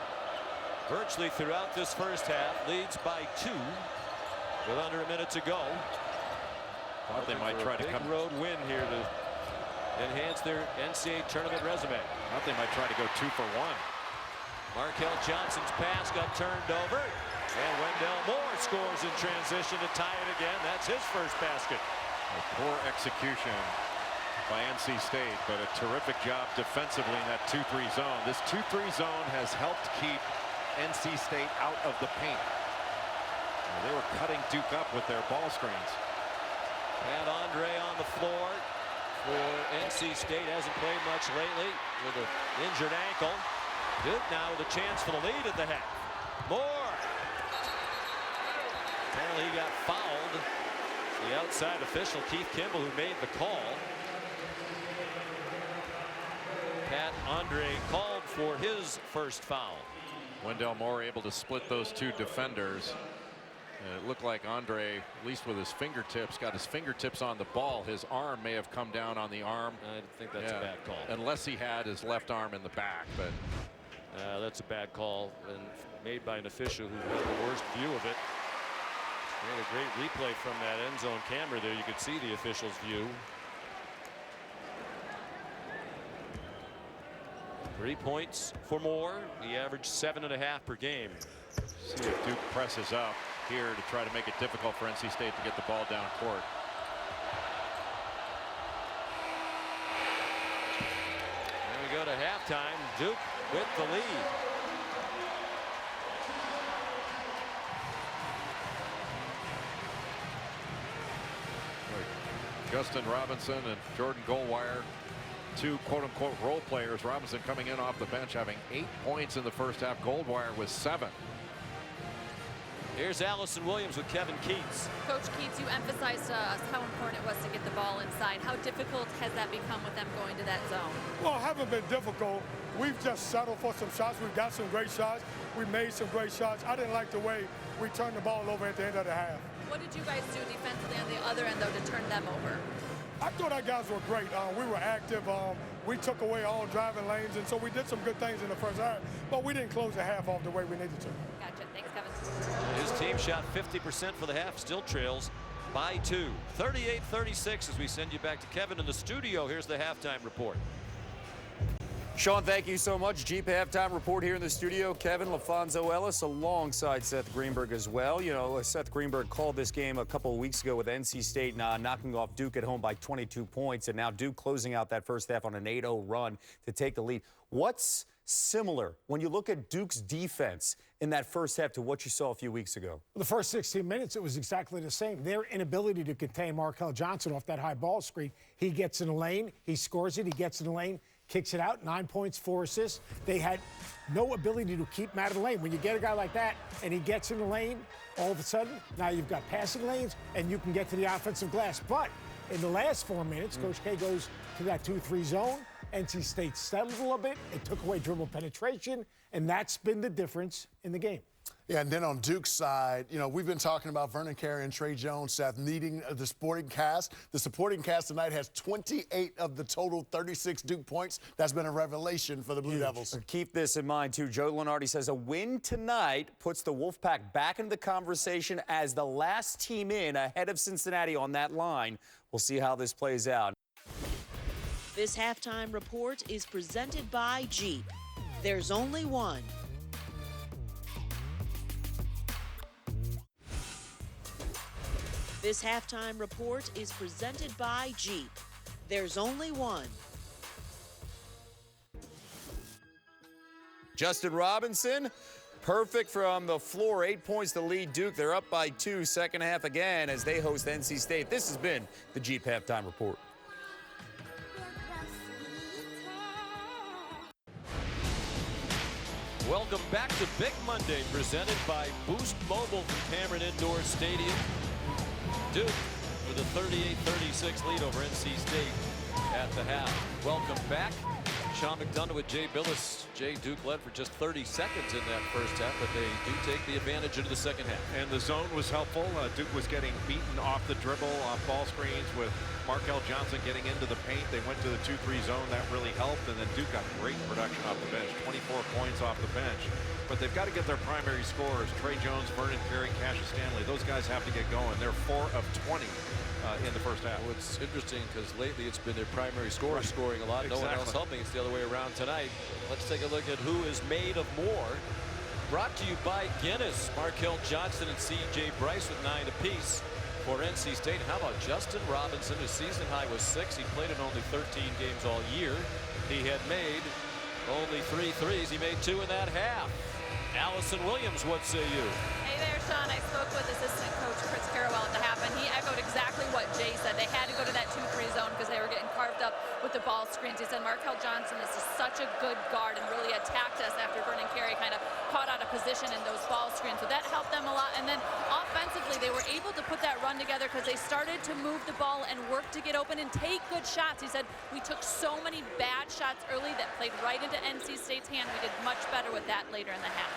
virtually throughout this first half. Leads by 2 with under a minute to go. Thought they might try to big come road win here to enhance their NCAA tournament resume. Thought they might try to go 2 for 1. Markel Johnson's pass got turned over, and Wendell Moore scores in transition to tie it again. That's his first basket. A poor execution by NC State, but a terrific job defensively in that 2-3 zone. This 2-3 zone has helped keep NC State out of the paint. They were cutting Duke up with their ball screens. And Andre on the floor for NC State. Hasn't played much lately with an injured ankle. Duke now with a chance for the lead at the half. Moore. Apparently he got fouled. The outside official, Keith Kimball, who made the call. Pat Andre called for his first foul. Wendell Moore able to split those 2 defenders. And it looked like Andre, at least with his fingertips, got his fingertips on the ball. His arm may have come down on the arm. I think that's a bad call. Unless he had his left arm in the back. But that's a bad call and made by an official who had the worst view of it. We had a great replay from that end zone camera there. You could see the official's view. 3 points for Moore. He averaged 7.5 per game. See if Duke presses up here to try to make it difficult for NC State to get the ball down court. And we go to halftime. Duke with the lead. Justin Robinson and Jordan Goldwire, 2 quote-unquote role players. Robinson coming in off the bench having 8 points in the first half. Goldwire with 7. Here's Allison Williams with Kevin Keats. Coach Keats, you emphasized how important it was to get the ball inside. How difficult has that become with them going to that zone? Well, it haven't been difficult. We've just settled for some shots. We've got some great shots. We made some great shots. I didn't like the way we turned the ball over at the end of the half. What did you guys do defensively on the other end, though, to turn them over? I thought our guys were great. We were active. We took away all driving lanes, and so we did some good things in the first half, but we didn't close the half off the way we needed to. Gotcha. Thanks, Kevin. His team shot 50% for the half, still trails by 2. 38-36 as we send you back to Kevin in the studio. Here's the halftime report. Sean, thank you so much. Jeep halftime report here in the studio. Kevin LaFonso Ellis alongside Seth Greenberg as well. You know, Seth Greenberg called this game a couple of weeks ago with NC State knocking off Duke at home by 22 points. And now Duke closing out that first half on an 8-0 run to take the lead. What's similar when you look at Duke's defense in that first half to what you saw a few weeks ago? The first 16 minutes, it was exactly the same. Their inability to contain Markel Johnson off that high ball screen. He gets in the lane, he scores it, he gets in the lane, kicks it out, 9 points, 4 assists. They had no ability to keep him out of the lane. When you get a guy like that and he gets in the lane, all of a sudden, now you've got passing lanes and you can get to the offensive glass. But in the last 4 minutes, Coach K goes to that 2-3 zone. NC State settled a little bit. It took away dribble penetration, and that's been the difference in the game. Yeah, and then on Duke's side, you know, we've been talking about Vernon Carey and Trey Jones, Seth, needing the supporting cast. The supporting cast tonight has 28 of the total 36 Duke points. That's been a revelation for the Blue Devils. Keep this in mind, too. Joe Lenardi says a win tonight puts the Wolfpack back into the conversation as the last team in ahead of Cincinnati on that line. We'll see how this plays out. This halftime report is presented by Jeep. There's only one. This halftime report is presented by Jeep. There's only one. Justin Robinson, perfect from the floor. 8 points to lead Duke. They're up by 2, second half again as they host NC State. This has been the Jeep halftime report. Welcome back to Big Monday, presented by Boost Mobile from Cameron Indoor Stadium. Duke with a 38-36 lead over NC State at the half. Welcome back. Sean McDonough with Jay Billis. Jay, Duke led for just 30 seconds in that first half, but they do take the advantage into the second half. And the zone was helpful. Duke was getting beaten off the dribble, off ball screens with Markel Johnson getting into the paint. They went to the 2-3 zone. That really helped. And then Duke got great production off the bench, 24 points off the bench. But they've got to get their primary scorers, Trey Jones, Vernon Carey, Cassius Stanley. Those guys have to get going. They're 4 of 20 in the first half. Well, it's interesting because lately it's been their primary scorer scoring a lot. No one else helping. It's the other way around tonight. Let's take a look at who is made of more. Brought to you by Guinness. Markel Johnson and C.J. Bryce with 9 apiece for NC State. How about Justin Robinson? His season high was 6. He played in only 13 games all year. He had made only 3 threes. He made 2 in that half. Allison Williams, what say you? Hey there, Sean. I spoke with assistant coach Chris Carrawell at the half, and he echoed exactly what Jay said. They had to go to that 2-3 zone because they were getting carved up with the ball screens. He said Markel Johnson is just such a good guard and really attacked us after Vernon Carey kind of caught out of position in those ball screens. So that helped them a lot. And then offensively, they were able to put that run together because they started to move the ball and work to get open and take good shots. He said we took so many bad shots early that played right into NC State's hand. We did much better with that later in the half.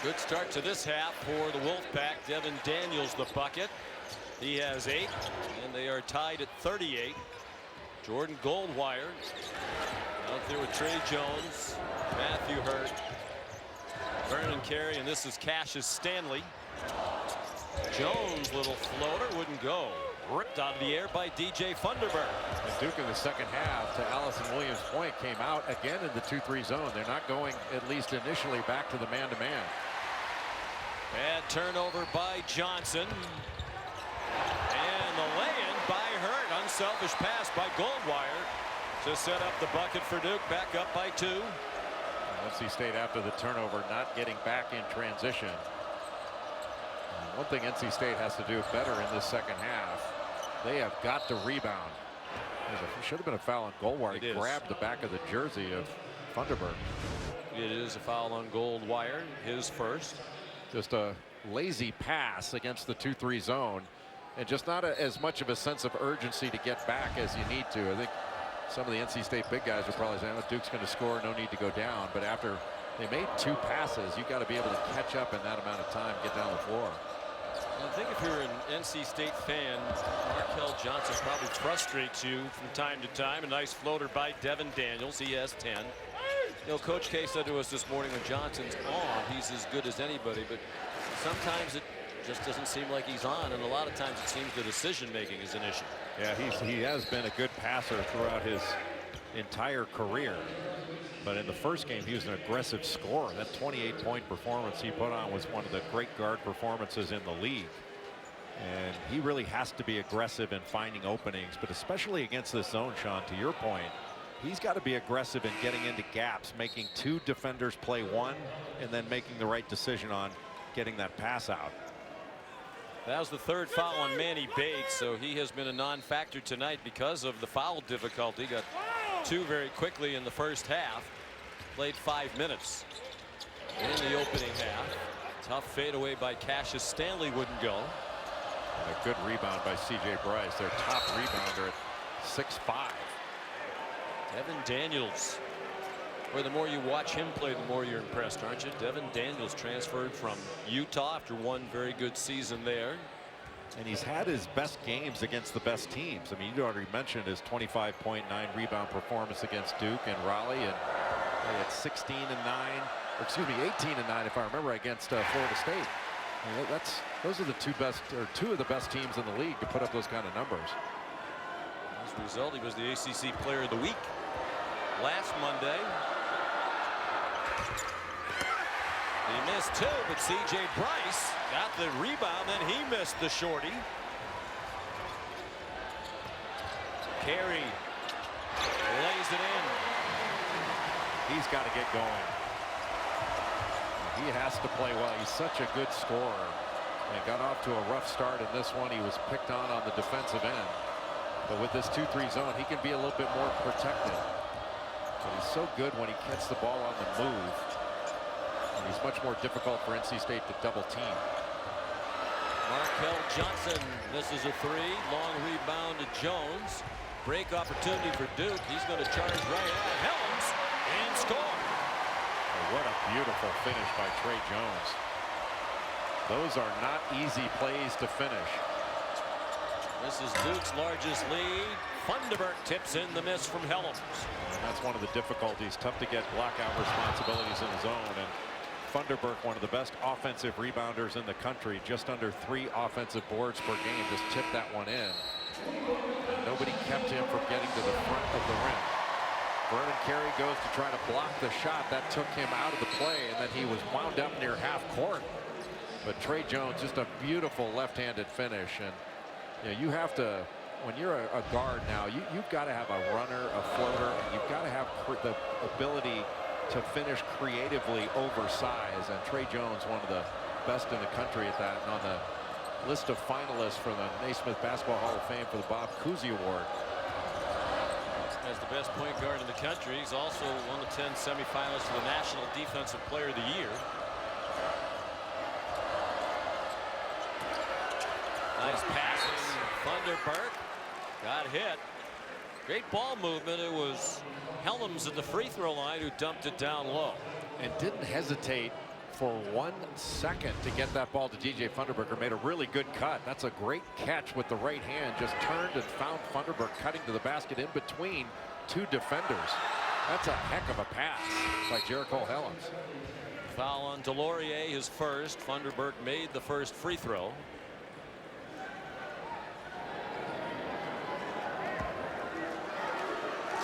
Good start to this half for the Wolfpack. Devin Daniels the bucket. He has 8, and they are tied at 38. Jordan Goldwire out there with Trey Jones, Matthew Hurt, Vernon Carey, and this is Cassius Stanley. Jones, little floater, wouldn't go. Ripped out of the air by DJ Funderburg. And Duke in the second half, to Allison Williams' point, came out again in the 2-3 zone. They're not going, at least initially, back to the man-to-man. Bad turnover by Johnson. And the lay-in by Hurt. Unselfish pass by Goldwire to set up the bucket for Duke. Back up by 2. NC State, after the turnover, not getting back in transition. One thing NC State has to do better in this second half, they have got to rebound. There should have been a foul on Goldwire. He grabbed the back of the jersey of Funderburg. It is a foul on Goldwire, his first. Just a lazy pass against the 2-3 zone, and just not as much of a sense of urgency to get back as you need to. I think some of the NC State big guys are probably saying, oh, Duke's going to score, no need to go down. But after they made 2 passes, you got to be able to catch up in that amount of time, get down the floor. I think if you're an NC State fan, Markel Johnson probably frustrates you from time to time. A nice floater by Devin Daniels. He has 10. You know, Coach K said to us this morning, when Johnson's on, he's as good as anybody. But sometimes it just doesn't seem like he's on, and a lot of times it seems the decision-making is an issue. Yeah, he has been a good passer throughout his entire career. But in the first game, he was an aggressive scorer. That 28-point performance he put on was one of the great guard performances in the league. And he really has to be aggressive in finding openings, but especially against this zone, Sean, to your point, He's got to be aggressive in getting into gaps, making 2 defenders play 1, and then making the right decision on getting that pass out. That was the 3rd foul on Manny Bates, so he has been a non-factor tonight because of the foul difficulty. Got 2 very quickly in the first half. Played 5 minutes in the opening half. Tough fadeaway by Cassius Stanley wouldn't go. And a good rebound by C.J. Bryce, their top rebounder at 6'5". Devin Daniels. Boy, the more you watch him play, the more you're impressed, aren't you? Devin Daniels transferred from Utah after 1 very good season there. And he's had his best games against the best teams. I mean, you already mentioned his 25.9 rebound performance against Duke and Raleigh, and he had 16 and 9, or excuse me, 18 and 9 if I remember, against Florida State. I mean, those are the 2 of the best teams in the league to put up those kind of numbers. As a result, he was the ACC Player of the Week last Monday. He missed 2, but C.J. Bryce got the rebound, then he missed the shorty. Carey lays it in. He's got to get going. He has to play well. He's such a good scorer. And got off to a rough start in this one. He was picked on the defensive end. But with this 2-3 zone, he can be a little bit more protected. But he's so good when he gets the ball on the move. And he's much more difficult for NC State to double team. Markel Johnson misses a 3. Long rebound to Jones. Break opportunity for Duke. He's going to charge right at Helms and score. Oh, what a beautiful finish by Trey Jones. Those are not easy plays to finish. This is Duke's largest lead. Funderburk tips in the miss from Helms. And that's one of the difficulties. Tough to get blockout responsibilities in the zone. And Funderburk, one of the best offensive rebounders in the country, just under 3 offensive boards per game, just tipped that one in. And nobody kept him from getting to the front of the rim. Vernon Carey goes to try to block the shot. That took him out of the play, and then he was wound up near half court. But Trey Jones, just a beautiful left-handed finish. And you know, you have to, when you're a guard now, you've got to have a runner, a floater, and you've got to have the ability to finish creatively oversized. And Trey Jones, one of the best in the country at that, and on the list of finalists for the Naismith Basketball Hall of Fame for the Bob Cousy Award. As the best point guard in the country, he's also one of the 10 semifinalists for the National Defensive Player of the Year. Nice passing. Funderburk got hit. Great ball movement. It was Helms at the free throw line who dumped it down low. And didn't hesitate for 1 second to get that ball to DJ Funderburk. Made a really good cut. That's a great catch with the right hand. Just turned and found Funderburk cutting to the basket in between 2 defenders. That's a heck of a pass by Jericho Helms. Foul on Delorier, his first. Funderburk made the first free throw.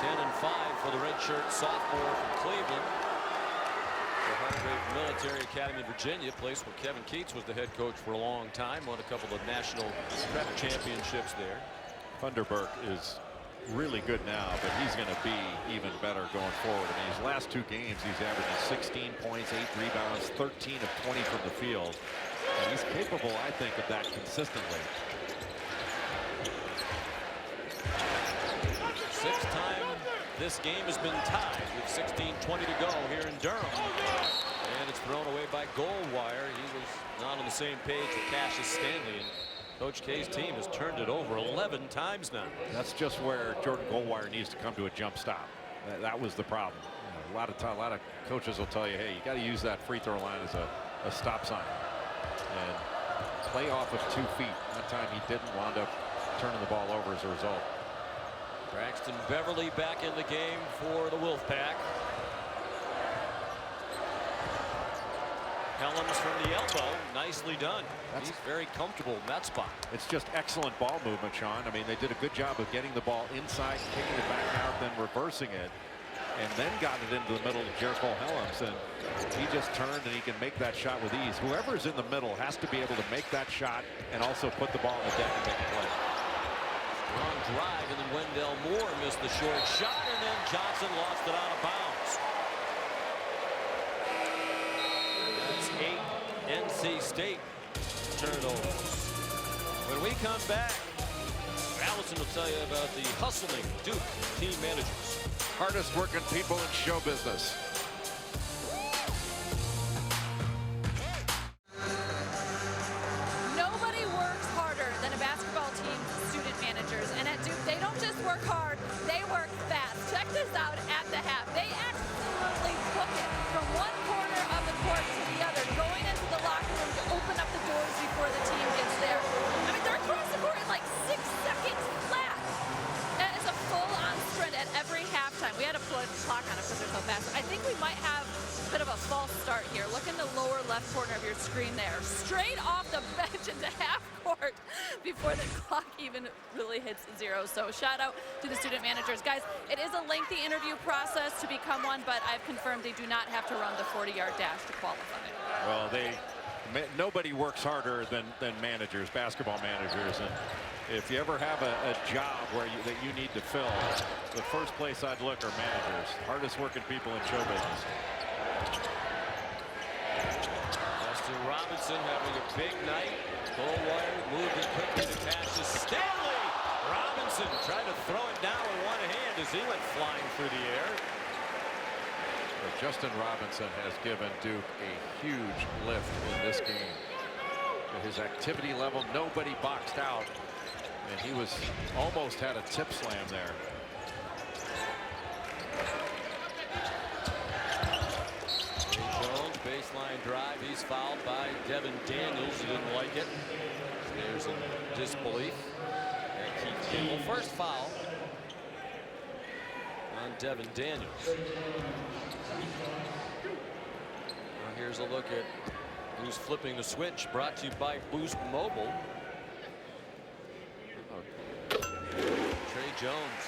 And 5 for the redshirt sophomore from Cleveland. The Hargrave Military Academy of Virginia, place where Kevin Keats was the head coach for a long time. Won a couple of national prep championships there. Funderburk is really good now, but he's going to be even better going forward. I mean, his last 2 games, he's averaging 16 points, 8 rebounds, 13 of 20 from the field. And he's capable, I think, of that consistently. 6th time this game has been tied with 16:20 to go here in Durham. And it's thrown away by Goldwire. He was not on the same page with Cassius Stanley. And Coach K's team has turned it over 11 times now. That's just where Jordan Goldwire needs to come to a jump stop. That was the problem. You know, a lot of coaches will tell you, hey, you got to use that free throw line as a stop sign. And play off of 2 feet. That time he didn't, wound up turning the ball over as a result. Braxton Beverly back in the game for the Wolfpack. Helms from the elbow, nicely done. He's very comfortable in that spot. It's just excellent ball movement, Sean. I mean, they did a good job of getting the ball inside, kicking it back out, then reversing it, and then got it into the middle of Jericho Helms, and he just turned and he can make that shot with ease. Whoever's in the middle has to be able to make that shot and also put the ball in the deck and make a play. Strong drive, and then Wendell Moore missed the short shot, and then Johnson lost it out of bounds. That's 8 NC State turnovers. When we come back, Allison will tell you about the hustling Duke team managers. Hardest working people in show business. Nobody works harder than a basketball team's student managers. And at Duke, they don't just work hard, they work fast. Check this out at the half. They absolutely book it from one corner of the court to the other, going into the locker room to open up the doors before the team gets there. I mean, they're across the court in like 6 seconds flat. That is a full-on sprint at every halftime. We had to put a clock on it because they're so fast. I think we might have a bit of a false start here. Look in the lower left corner of your screen there. Straight off the bench into half court before the clock even really hits 0. So shout out to the student managers. Guys, it is a lengthy interview process to become one, but I've confirmed they do not have to run the 40-yard dash to qualify. Well, nobody works harder than managers, basketball managers. And if you ever have a job that you need to fill, the first place I'd look are managers, hardest working people in show business. Justin Robinson having a big night. Goldwire moved it quickly to Cassius Stanley. Robinson tried to throw it down with one hand as he went flying through the air. But Justin Robinson has given Duke a huge lift in this game. His activity level, nobody boxed out, and he almost had a tip slam there. Jones, baseline drive. He's fouled by Devin Daniels. He didn't like it. There's in disbelief. And Keith Campbell, first foul on Devin Daniels. Now here's a look at who's flipping the switch, brought to you by Boost Mobile. Trey Jones,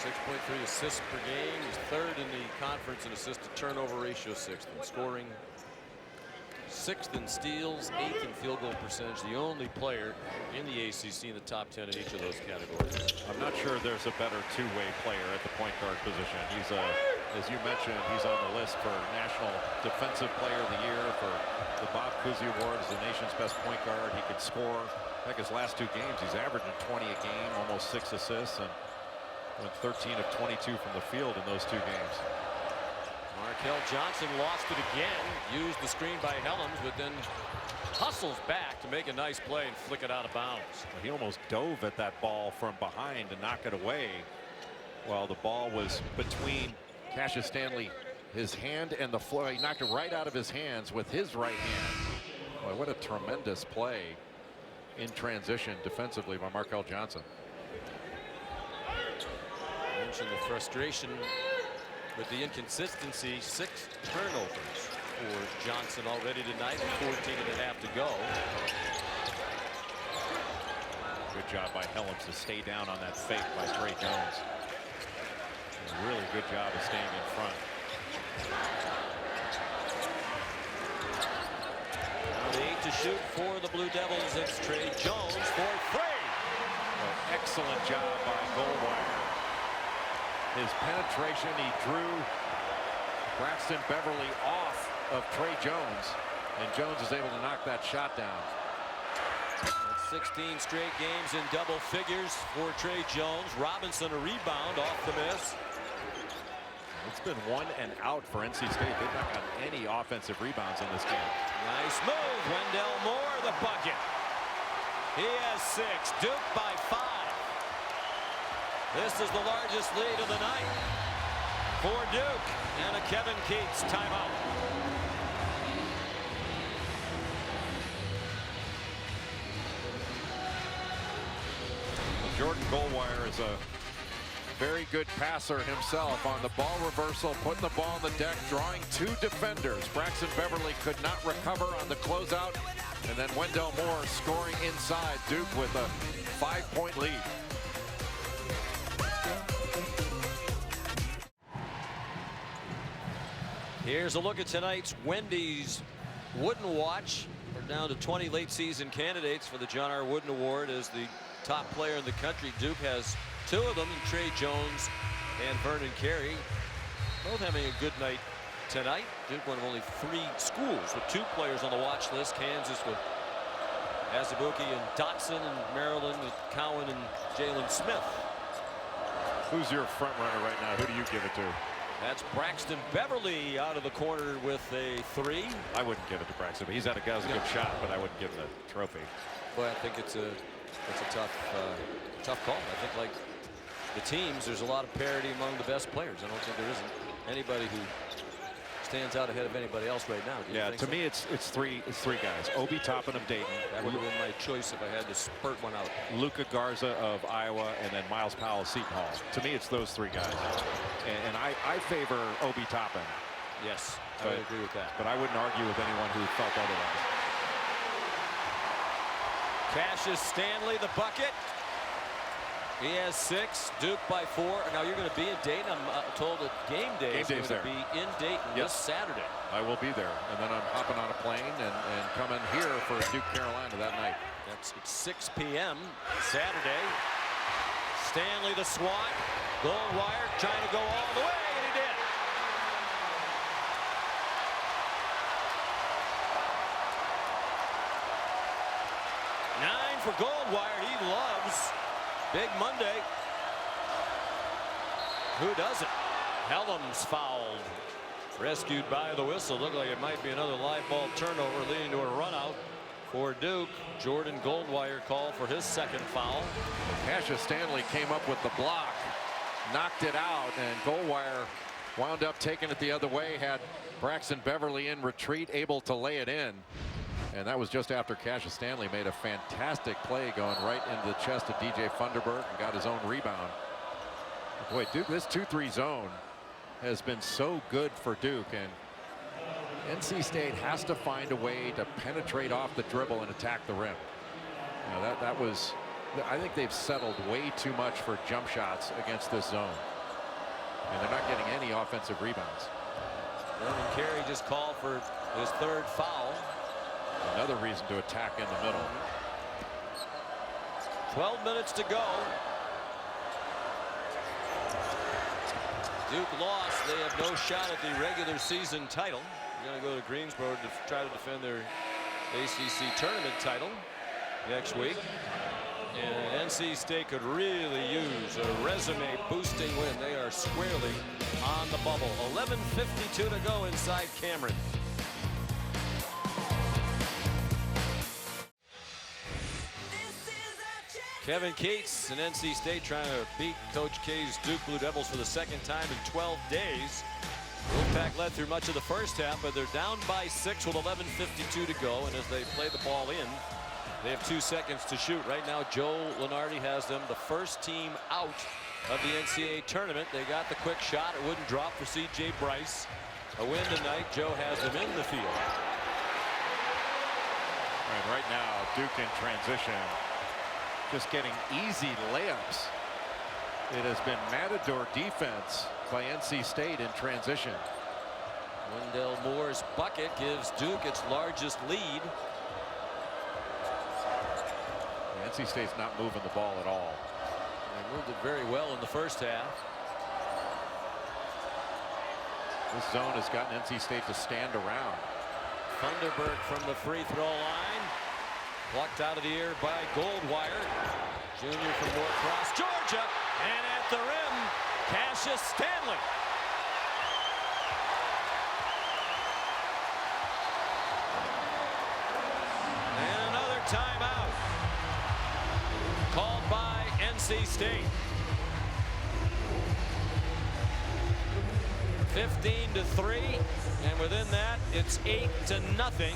6.3 assists per game. He's third in the conference in assist to turnover ratio, 6th in scoring, 6th in steals, 8th in field goal percentage. The only player in the ACC in the top 10 in each of those categories. I'm not sure there's a better two-way player at the point guard position. He's as you mentioned, he's on the list for National Defensive Player of the Year for the Bob Cousy Award as the nation's best point guard. He could score. Heck, his last 2 games, he's averaging 20 a game, almost 6 assists, and went 13 of 22 from the field in those 2 games. Markel Johnson lost it again, used the screen by Helms, but then hustles back to make a nice play and flick it out of bounds. He almost dove at that ball from behind to knock it away. Well, the ball was between Cassius Stanley, his hand, and the floor. He knocked it right out of his hands with his right hand. Boy, what a tremendous play in transition defensively by Markel Johnson. I mentioned the frustration with the inconsistency. 6 turnovers for Johnson already tonight, and 14.5 to go. Good job by Helms to stay down on that fake by Trey Jones. A really good job of staying in front. Now the 8 to shoot for the Blue Devils. It's Trey Jones for 3. Excellent job by Goldwire. His penetration, he drew Braxton Beverly off of Trey Jones, and Jones is able to knock that shot down. That's 16 straight games in double figures for Trey Jones. Robinson a rebound off the miss. It's been 1 and out for NC State. They've not gotten any offensive rebounds in this game. Nice move. Wendell Moore, the bucket. He has 6. Duke by 5. This is the largest lead of the night for Duke, and a Kevin Keats timeout. Jordan Goldwire is a very good passer himself on the ball reversal, putting the ball on the deck, drawing 2 defenders. Braxton Beverly could not recover on the closeout, and then Wendell Moore scoring inside. Duke with a 5-point lead. Here's a look at tonight's Wendy's Wooden Watch. We're down to 20 late season candidates for the John R. Wooden Award as the top player in the country. Duke has 2 of them, Trey Jones and Vernon Carey, both having a good night tonight. Duke one of only 3 schools with 2 players on the watch list. Kansas with Azubuike and Dotson, and Maryland with Cowan and Jalen Smith. Who's your front runner right now? Who do you give it to? That's Braxton Beverly out of the corner with a 3. I wouldn't give it to Braxton. He's had a good shot, but I wouldn't give him the trophy. Well, I think it's a tough call. I think, like the teams, there's a lot of parity among the best players. I don't think there isn't anybody who stands out ahead of anybody else right now. Yeah, to me it's three guys. Obi Toppin of Dayton. That would have been my choice if I had to spurt one out. Luka Garza of Iowa, and then Miles Powell of Seton Hall. To me, it's those 3 guys. And I favor Obi Toppin. Yes, I would agree with that. But I wouldn't argue with anyone who felt otherwise. Cassius Stanley, the bucket. He has 6. Duke by 4. Now you're going to be in Dayton. I'm told that game day is going to be in Dayton this Saturday. I will be there, and then I'm hopping on a plane and coming here for Duke, Carolina that night. That's at 6 p.m. Saturday. Stanley the swat. Goldwire trying to go all the way, and he did. For Goldwire, he loves Big Monday. Who doesn't? Helms fouled. Rescued by the whistle. Looked like it might be another live ball turnover leading to a run out for Duke. Jordan Goldwire called for his 2nd foul. Cassius Stanley came up with the block, knocked it out, and Goldwire wound up taking it the other way. Had Braxton Beverly in retreat, able to lay it in. And that was just after Cassius Stanley made a fantastic play going right into the chest of DJ Funderburk and got his own rebound. Boy, Duke, this 2-3 zone has been so good for Duke, and NC State has to find a way to penetrate off the dribble and attack the rim. You know, that was, I think they've settled way too much for jump shots against this zone, and they're not getting any offensive rebounds. Vernon Carey just called for his 3rd foul. Another reason to attack in the middle. 12 minutes to go. Duke lost. They have no shot at the regular season title. They're going to go to Greensboro to try to defend their ACC tournament title next week. And NC State could really use a resume boosting win. They are squarely on the bubble. 11:52 to go inside Cameron. Kevin Keats and NC State trying to beat Coach K's Duke Blue Devils for the 2nd time in 12 days. Wolfpack led through much of the first half, but they're down by 6 with 11:52 to go. And as they play the ball in, they have 2 seconds to shoot. Right now, Joe Lenardi has them the first team out of the NCAA tournament. They got the quick shot. It wouldn't drop for C.J. Bryce. A win tonight. Joe has them in the field. And right now, Duke in transition. Just getting easy layups. It has been matador defense by NC State in transition. Wendell Moore's bucket gives Duke its largest lead. NC State's not moving the ball at all. They moved it very well in the first half. This zone has gotten NC State to stand around. Funderburk from the free throw line. Plucked out of the air by Goldwire. Junior from Norcross, Georgia. And at the rim, Cassius Stanley. And another timeout. Called by NC State. 15-3. And within that, it's 8-0.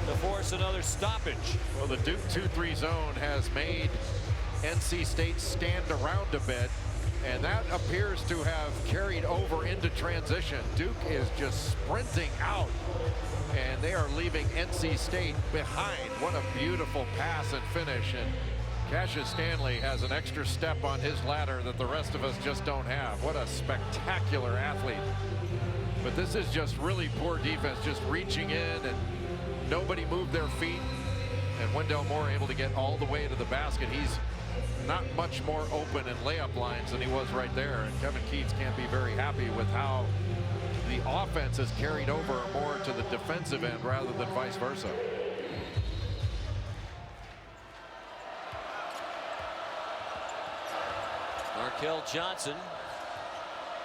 To force another stoppage. Well, the Duke 2-3 zone has made NC State stand around a bit, and that appears to have carried over into transition. Duke is just sprinting out, and they are leaving NC State behind. What a beautiful pass and finish, and Cassius Stanley has an extra step on his ladder that the rest of us just don't have. What a spectacular athlete. But this is just really poor defense, just reaching in and nobody moved their feet, and Wendell Moore able to get all the way to the basket. He's not much more open in layup lines than he was right there, and Kevin Keats can't be very happy with how the offense has carried over more to the defensive end rather than vice versa. Markel Johnson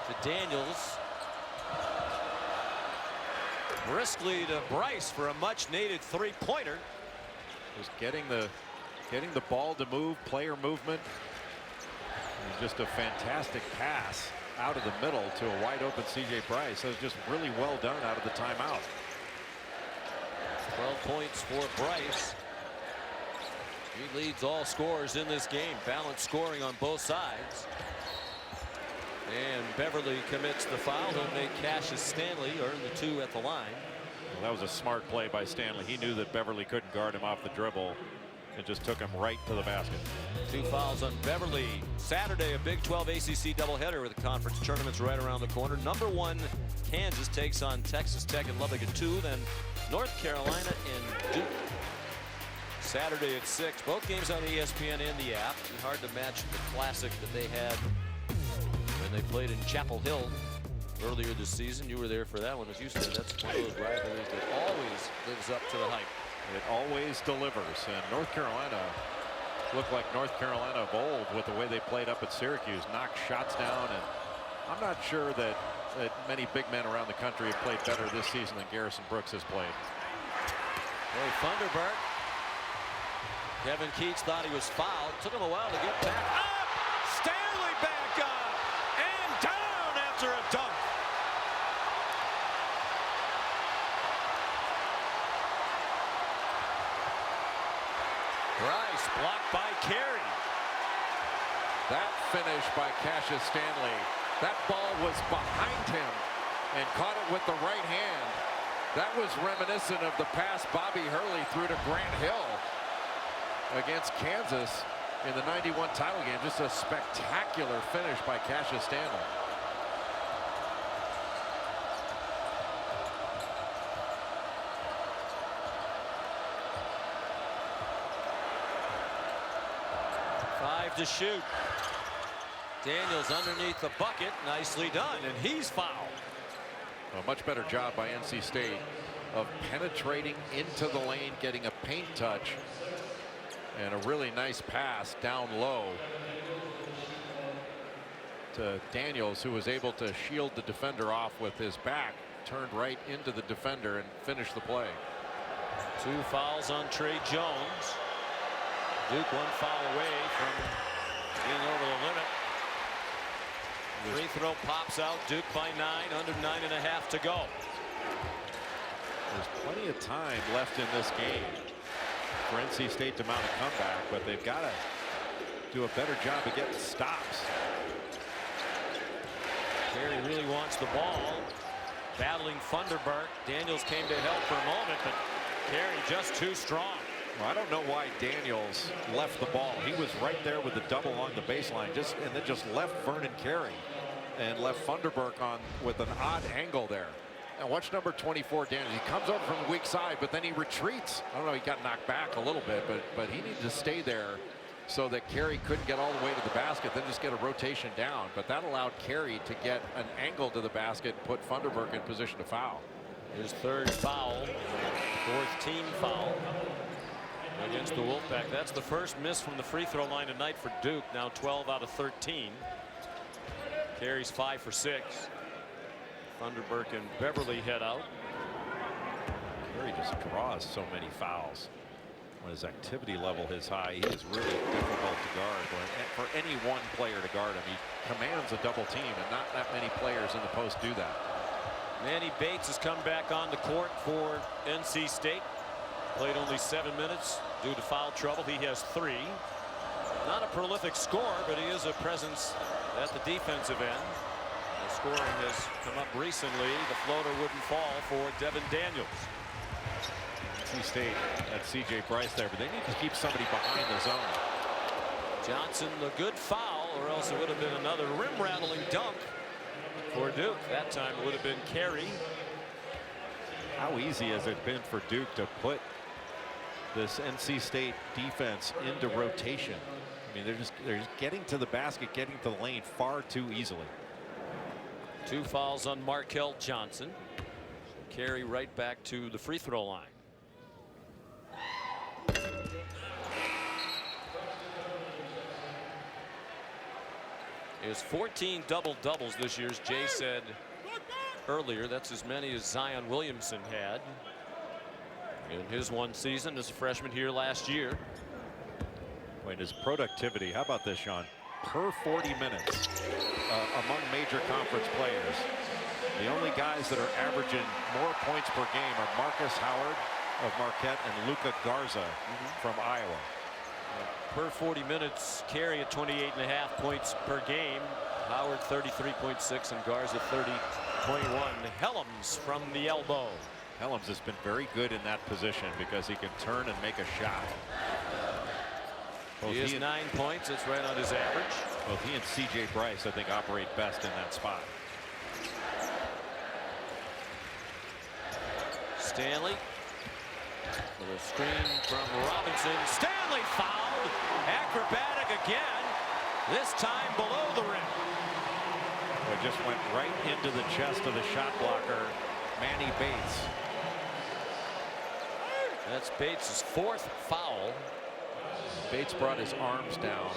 to Daniels. Briskly to Bryce for a much-needed three-pointer. Just getting the ball to move, player movement. And just a fantastic pass out of the middle to a wide open C.J. Bryce. That was just really well done out of the timeout. 12 points for Bryce. He leads all scorers in this game. Balanced scoring on both sides. And Beverly commits the foul. He'll make Cassius Stanley earn the 2 at the line. Well, that was a smart play by Stanley. He knew that Beverly couldn't guard him off the dribble and just took him right to the basket. 2 fouls on Beverly. Saturday, a Big 12 ACC doubleheader with the conference tournaments right around the corner. Number 1 Kansas takes on Texas Tech in Lubbock at 2. Then North Carolina and Duke. Saturday at 6. Both games on ESPN and the app. It'd be hard to match the classic that they had when they played in Chapel Hill earlier this season. You were there for that one, as you said. That's one of those rivalries that always lives up to the hype. It always delivers. And North Carolina looked like North Carolina of old with the way they played up at Syracuse. Knocked shots down. And I'm not sure that many big men around the country have played better this season than Garrison Brooks has played. Boy, Thunderbird. Kevin Keats thought he was fouled. Took him a while to get back up. Stanley back up and down after a dunk. Bryce blocked by Carey. That finish by Cassius Stanley. That ball was behind him and caught it with the right hand. That was reminiscent of the pass Bobby Hurley threw to Grant Hill against Kansas in the '91 title game. Just a spectacular finish by Cassius Stanley. Five to shoot. Daniels underneath the bucket. Nicely done, and he's fouled. A much better job by NC State of penetrating into the lane, getting a paint touch, and a really nice pass down low to Daniels, who was able to shield the defender off with his back, turned right into the defender and finished the play. 2 fouls on Trey Jones. Duke 1 foul away from being over the limit. Free throw pops out. Duke by 9, under 9.5 to go. There's plenty of time left in this game for NC State to mount a comeback, but they've got to do a better job of getting stops. Carey really wants the ball. Battling Thunderbird. Daniels came to help for a moment, but Carey just too strong. Well, I don't know why Daniels left the ball. He was right there with the double along the baseline, and then just left Vernon Carey and left Thunderbird on with an odd angle there. Now watch number 24, Daniels. He comes over from the weak side, but then he retreats. I don't know, he got knocked back a little bit, but he needed to stay there so that Carey couldn't get all the way to the basket, then just get a rotation down. But that allowed Carey to get an angle to the basket, put Thunderbird in position to foul. His 3rd foul, 4th team foul against the Wolfpack. That's the first miss from the free throw line tonight for Duke. Now 12 out of 13. Carey's 5 for 6. Thunderbird and Beverly head out. Carey just draws so many fouls. When his activity level is high, he is really difficult to guard. For any one player to guard him, he commands a double team, and not that many players in the post do that. Manny Bates has come back on the court for NC State. Played only 7 minutes due to foul trouble. He has 3. Not a prolific scorer, but he is a presence at the defensive end. The scoring has come up recently. The floater wouldn't fall for Devin Daniels. NC State had C.J. Bryce there, but they need to keep somebody behind the zone. Johnson, the good foul, or else it would have been another rim-rattling dunk for Duke. That time it would have been Carey. How easy has it been for Duke to put this NC State defense into rotation? I mean, they're just getting to the basket, getting to the lane far too easily. 2 fouls on Markel Johnson. Carey right back to the free throw line. Is 14 double-doubles this year, as Jay said earlier. That's as many as Zion Williamson had in his one season as a freshman here last year. Wait, his productivity, how about this, Sean? Per 40 minutes among major conference players, the only guys that are averaging more points per game are Marcus Howard of Marquette and Luka Garza from Iowa. Per 40 minutes, Carey at 28.5 points per game. Howard 33.6 and Garza 30.1. Helms from the elbow. Helms has been very good in that position because he can turn and make a shot. He has 9 points. It's right on his average. Both he and C.J. Bryce, I think, operate best in that spot. Stanley. With a screen from Robinson. Stanley fouled. Acrobatic again. This time below the rim. It just went right into the chest of the shot blocker, Manny Bates. That's Bates' 4th foul. Bates brought his arms down.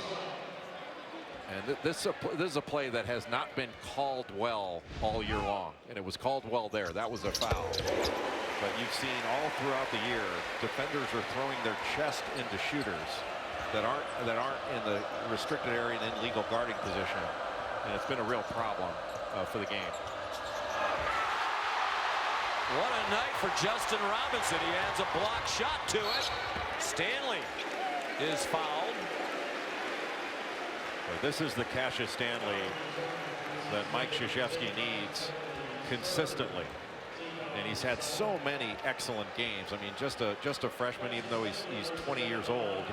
And this is a play that has not been called well all year long. And it was called well there. That was a foul. But you've seen all throughout the year, defenders are throwing their chest into shooters that aren't in the restricted area and in legal guarding position. And it's been a real problem for the game. What a night for Justin Robinson. He adds a block shot to it. Stanley is fouled. But this is the Cassius Stanley that Mike Krzyzewski needs consistently. And he's had so many excellent games. I mean, just a freshman, even though he's 20 years old,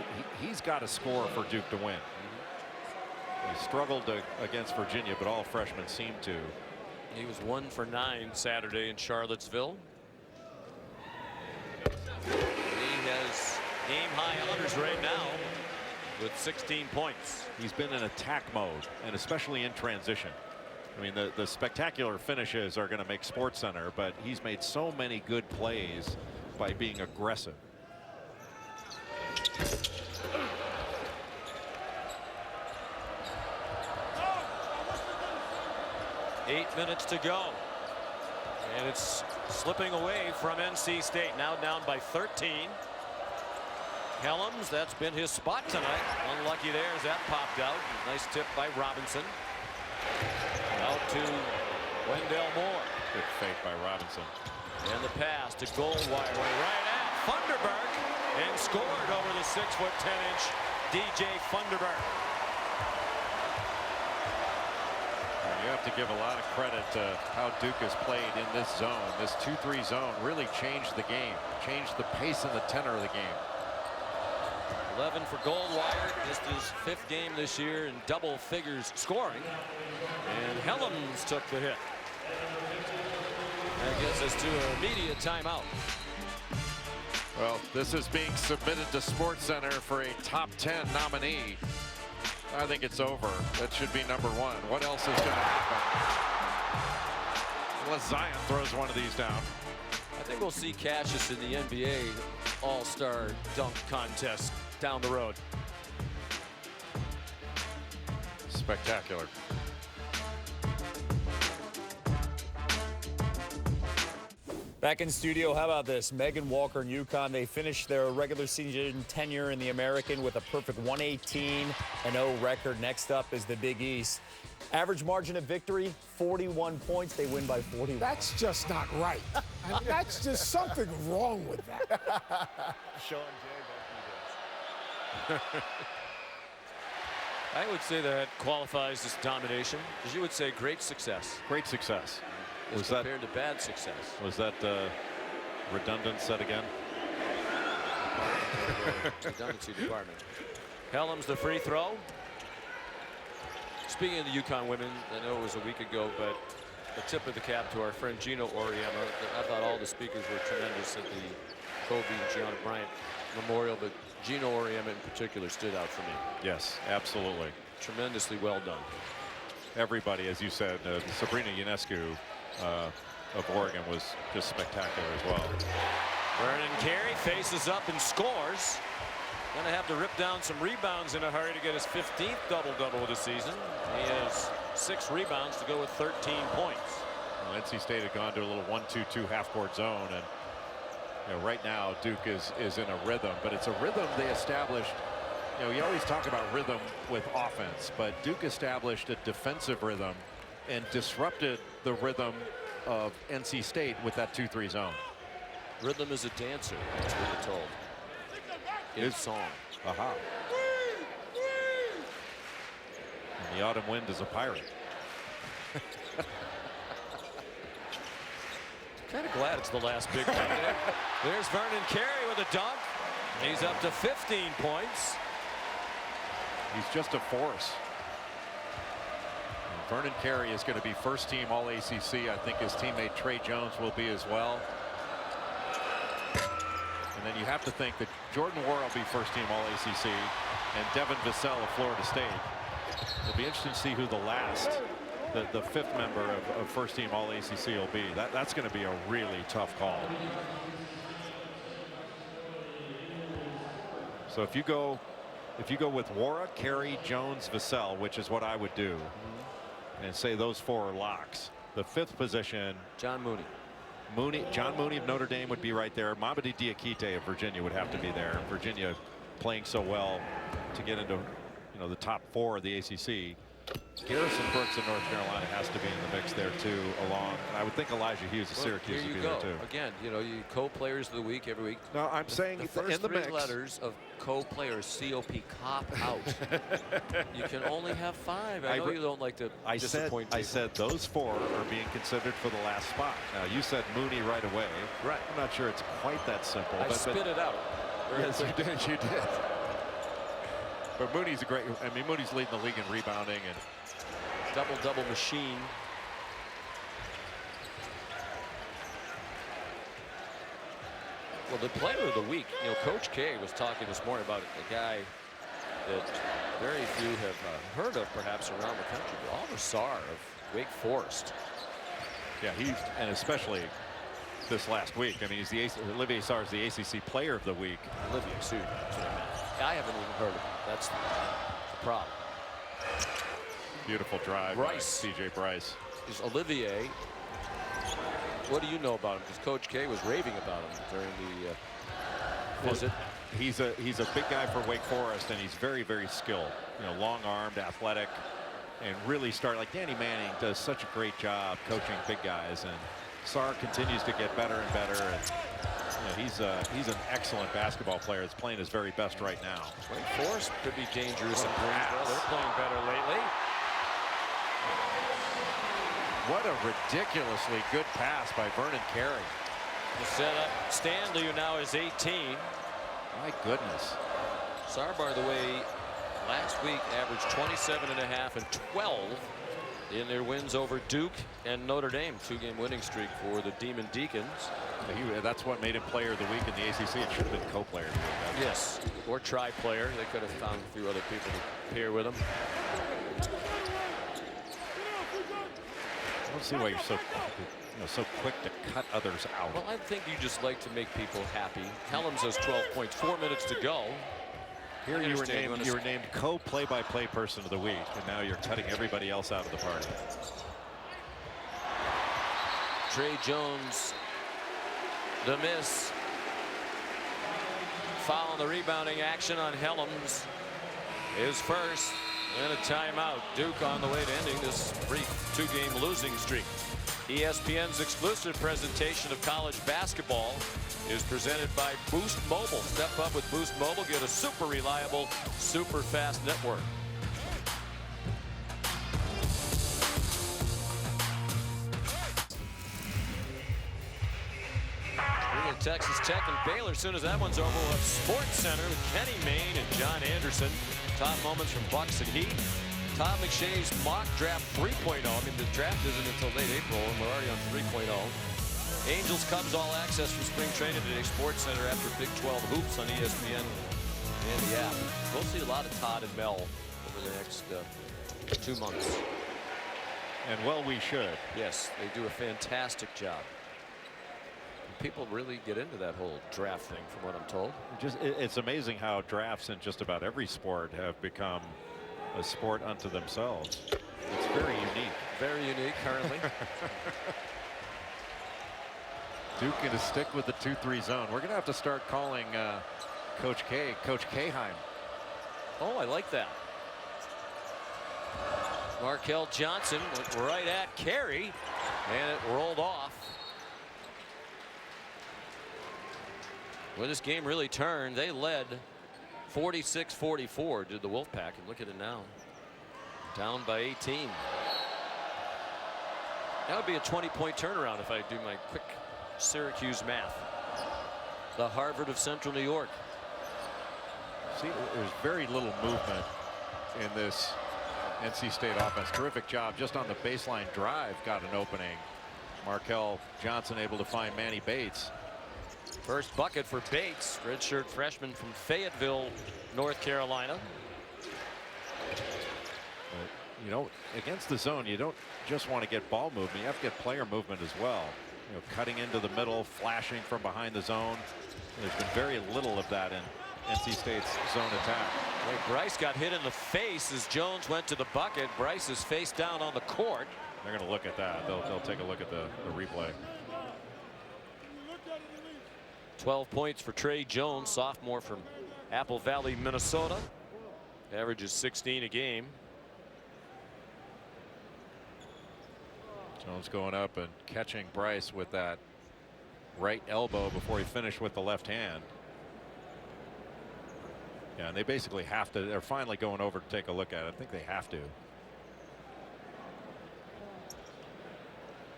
he's got to score for Duke to win. He struggled against Virginia, but all freshmen seem to. He was 1 for 9 Saturday in Charlottesville. He has game-high honors right now with 16 points. He's been in attack mode, and especially in transition. I mean, the spectacular finishes are going to make SportsCenter, but he's made so many good plays by being aggressive. 8 minutes to go. And it's slipping away from NC State. Now down by 13. Helms, that's been his spot tonight. Unlucky there as that popped out. Nice tip by Robinson. Out to Wendell Moore. Good fake by Robinson. And the pass to Goldwire right at Funderburk. And scored over the 6'10" DJ Funderburk. You have to give a lot of credit to how Duke has played in this zone. This 2-3 zone really changed the game, changed the pace and the tenor of the game. 11 for Goldwire, just his 5th game this year in double figures scoring. And Helms took the hit. That gets us to an immediate timeout. Well, this is being submitted to SportsCenter for a top 10 nominee. I think it's over. That should be number 1. What else is going to happen? Unless Zion throws one of these down. I think we'll see Cassius in the NBA All-Star dunk contest down the road. Spectacular. Back in studio, how about this? Megan Walker and UConn, they finished their regular season tenure in the American with a perfect 118-0 record. Next up is the Big East. Average margin of victory, 41 points. They win by 41. That's just not right. I mean, that's just something wrong with that. Sean Jay, I would say that qualifies as domination, because you would say great success. Great success. Was compared to bad success. Was that redundant said again? Redundancy department. Helms the free throw. Speaking of the UConn women, I know it was a week ago, but a tip of the cap to our friend Gino Oriema. I thought all the speakers were tremendous at the Kobe and Gianna Bryant Memorial, but Gino Oriema in particular stood out for me. Yes, absolutely. Tremendously well done. Everybody, as you said, Sabrina Ionescu of Oregon was just spectacular as well. Vernon Carey faces up and scores. Going to have to rip down some rebounds in a hurry to get his 15th double-double of the season. He has 6 rebounds to go with 13 points. Well, NC State had gone to a little 1-2-2 half-court zone, and right now Duke is in a rhythm, but it's a rhythm they established. You always talk about rhythm with offense, but Duke established a defensive rhythm and disrupted the rhythm of NC State with that 2-3 zone. Rhythm is a dancer, that's what we're told. In song. Aha. And the autumn wind is a pirate. Kind of glad it's the last big one. There's Vernon Carey with a dunk. He's up to 15 points. He's just a force. And Vernon Carey is going to be first team All ACC. I think his teammate Trey Jones will be as well. And then you have to think that Jordan Wara will be first team All ACC, and Devin Vassell of Florida State. It'll be interesting to see who the last, the 5th member of first team All ACC will be. That's going to be a really tough call. So if you go with Wara, Carey, Jones, Vassell, which is what I would do, and say those 4 are locks. The 5th position, John Mooney. John Mooney of Notre Dame would be right there. Mamadi Diakite of Virginia would have to be there. Virginia playing so well to get into the top 4 of the ACC. Garrison Brooks of North Carolina has to be in the mix there too, along. And I would think Elijah Hughes of Syracuse would be there too. Again, you co-players of the week every week. No, I'm saying the first in the 3 mix. letters of co-players, COP, cop out. You can only have 5. I know you don't like to disappoint people. I said those 4 are being considered for the last spot. Now you said Mooney right away. Right. I'm not sure it's quite that simple. I spit it out. Yes, you did. You did. But Mooney's a great. I mean, Mooney's leading the league in rebounding and. Double machine. Well, the player of the week, Coach K was talking this morning about a guy that very few have heard of perhaps around the country, but Oliver Sarr of Wake Forest. Yeah, and especially this last week. I mean, Olivier Sarr is the ACC player of the week. Olivier, that's what I meant. I haven't even heard of him. That's the problem. Beautiful drive by C.J. Bryce. Is Olivier, what do you know about him? Because Coach K was raving about him during the visit. He's a big guy for Wake Forest, and he's very, very skilled. Long-armed, athletic, and really like Danny Manning does such a great job coaching big guys, and Sarr continues to get better and better. And he's an excellent basketball player. That's playing his very best right now. Wake Forest could be dangerous in Greensboro. They're playing better lately. What a ridiculously good pass by Vernon Carey. The setup. Stanley, who now is 18. My goodness. Sarr, by the way, last week averaged 27.5 and 12 in their wins over Duke and Notre Dame. 2-game winning streak for the Demon Deacons. That's what made him player of the week in the ACC. It should have been co-player. Yes, or tri-player. They could have found a few other people to pair with him. I don't see why you're so quick to cut others out. Well, I think you just like to make people happy. Helms has 12 points, 4 minutes to go. Here you were named co-play-by-play person of the week, and now you're cutting everybody else out of the party. Trey Jones, the miss. Foul on the rebounding action on Helms. His first. And a timeout. Duke on the way to ending this brief 2-game losing streak. ESPN's exclusive presentation of college basketball is presented by Boost Mobile. Step up with Boost Mobile. Get a super reliable, super fast network. Texas Tech and Baylor. As soon as that one's over, we'll have Sports Center with Kenny Mayne and John Anderson. Top moments from Bucks and Heat. Tom McShay's mock draft 3.0. I mean, the draft isn't until late April, and we're already on 3.0. Angels Cubs All Access from spring training today, Sports Center after Big 12 hoops on ESPN and the app. We'll see a lot of Todd and Mel over the next 2 months. And well, we should. Yes, they do a fantastic job. People really get into that whole draft thing, from what I'm told. It's amazing how drafts in just about every sport have become a sport unto themselves. It's very unique. Very unique currently. Duke going to stick with the 2-3 zone. We're going to have to start calling Coach K, Coach Kheim. Oh, I like that. Markel Johnson went right at Carey, and it rolled off. Well, this game really turned. They led 46-44 did the Wolfpack, and look at it now. Down by 18. That would be a 20-point turnaround if I do my quick Syracuse math. The Harvard of Central New York. See, there's very little movement in this NC State offense. Terrific job just on the baseline drive. Got an opening. Markel Johnson able to find Manny Bates. First bucket for Bates, redshirt freshman from Fayetteville, North Carolina. But, you know, against the zone, you don't just want to get ball movement. You have to get player movement as well. You know, cutting into the middle, flashing from behind the zone. There's been very little of that in NC State's zone attack. Well, Bryce got hit in the face as Jones went to the bucket. Bryce is face down on the court. They're going to look at that. They'll take a look at the replay. 12 points for Trey Jones, sophomore from Apple Valley, Minnesota. Averages 16 a game. Jones going up and catching Bryce with that right elbow before he finished with the left hand. Yeah, and they basically have to. They're finally going over to take a look at it. I think they have to.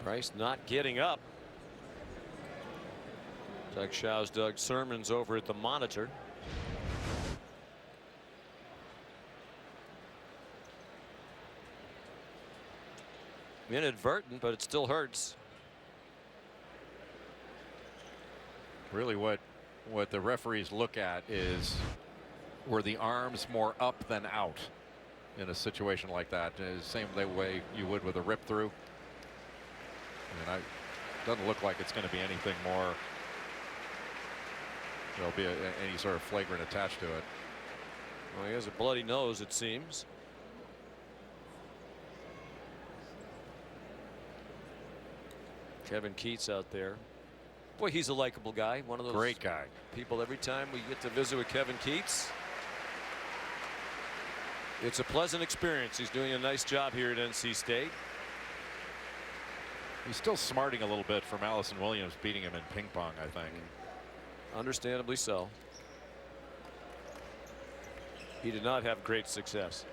Bryce not getting up. Doug Shaw's Doug Sermons over at the monitor. Inadvertent, but it still hurts. Really what the referees look at is, were the arms more up than out in a situation like that? Same way you would with a rip through. And doesn't look like it's going to be anything more. There'll be any sort of flagrant attached to it. Well, he has a bloody nose, it seems. Kevin Keats out there. Boy, he's a likable guy. One of those great guy. People every time we get to visit with Kevin Keats. It's a pleasant experience. He's doing a nice job here at NC State. He's still smarting a little bit from Allison Williams beating him in ping pong, I think. Understandably so. He did not have great success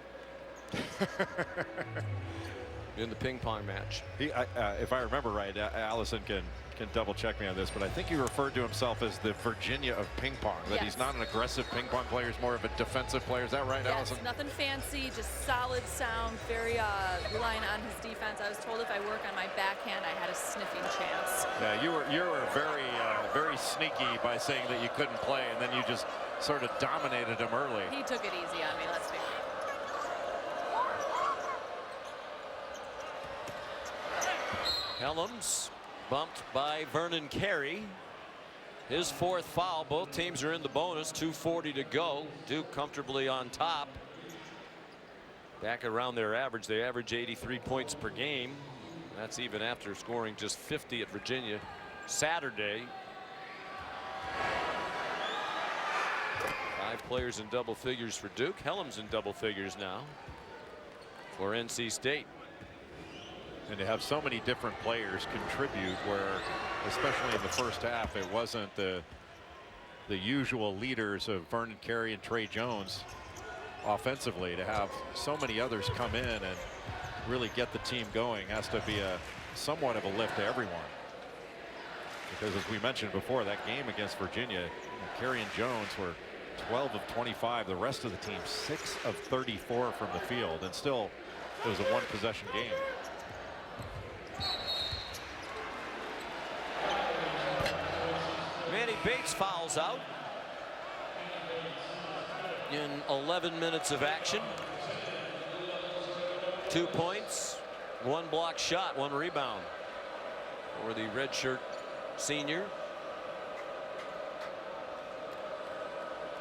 in the ping pong match. If I remember right, Allison can double check me on this, but I think he referred to himself as the Virginia of ping pong. That he's not an aggressive ping pong player, he's more of a defensive player. Is that right, yes, Allison? Nothing fancy, just solid sound, very reliant on his defense. I was told if I work on my backhand, I had a sniffing chance. Yeah, you were very sneaky by saying that you couldn't play, and then you just sort of dominated him early. He took it easy on me, let's be honest. Helms bumped by Vernon Carey. His fourth foul. Both teams are in the bonus. 2:40 to go. Duke comfortably on top. Back around their average. They average 83 points per game. That's even after scoring just 50 at Virginia Saturday. 5 players in double figures for Duke. Helms in double figures now for NC State. And to have so many different players contribute, where especially in the first half it wasn't the usual leaders of Vernon Carey and Trey Jones offensively. To have so many others come in and really get the team going has to be somewhat of a lift to everyone, because as we mentioned before, that game against Virginia, Carey and Jones were 12 of 25. The rest of the team 6 of 34 from the field, and still it was a one-possession game. Manny Bates fouls out in 11 minutes of action. 2 points, 1 block shot, 1 rebound for the redshirt senior.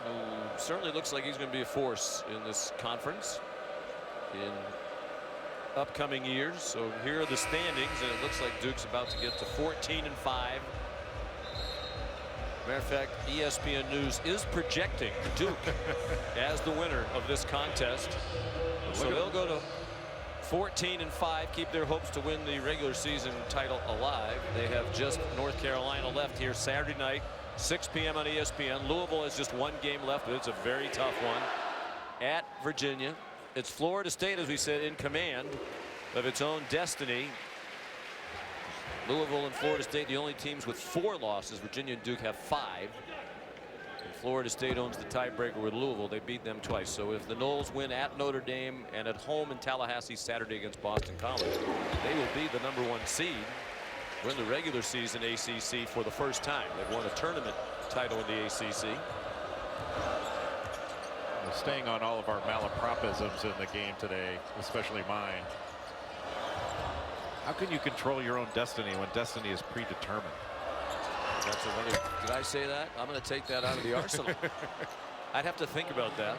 Who certainly looks like he's going to be a force in this conference in upcoming years. So here are the standings, and it looks like Duke's about to get to 14-5. Matter of fact, ESPN News is projecting Duke as the winner of this contest. So they'll go to 14-5, keep their hopes to win the regular season title alive. They have just North Carolina left here Saturday night, 6 p.m. on ESPN. Louisville has just 1 game left, but it's a very tough one at Virginia. It's Florida State, as we said, in command of its own destiny. Louisville and Florida State, the only teams with 4 losses. Virginia and Duke have 5. And Florida State owns the tiebreaker with Louisville. They beat them twice. So if the Noles win at Notre Dame and at home in Tallahassee Saturday against Boston College, they will be the #1 seed. Win the regular season ACC for the first time. They've won a tournament title in the ACC. Staying on all of our malapropisms in the game today, especially mine. How can you control your own destiny when destiny is predetermined? That's another. Did I say that? I'm going to take that out of the arsenal. I'd have to think about that.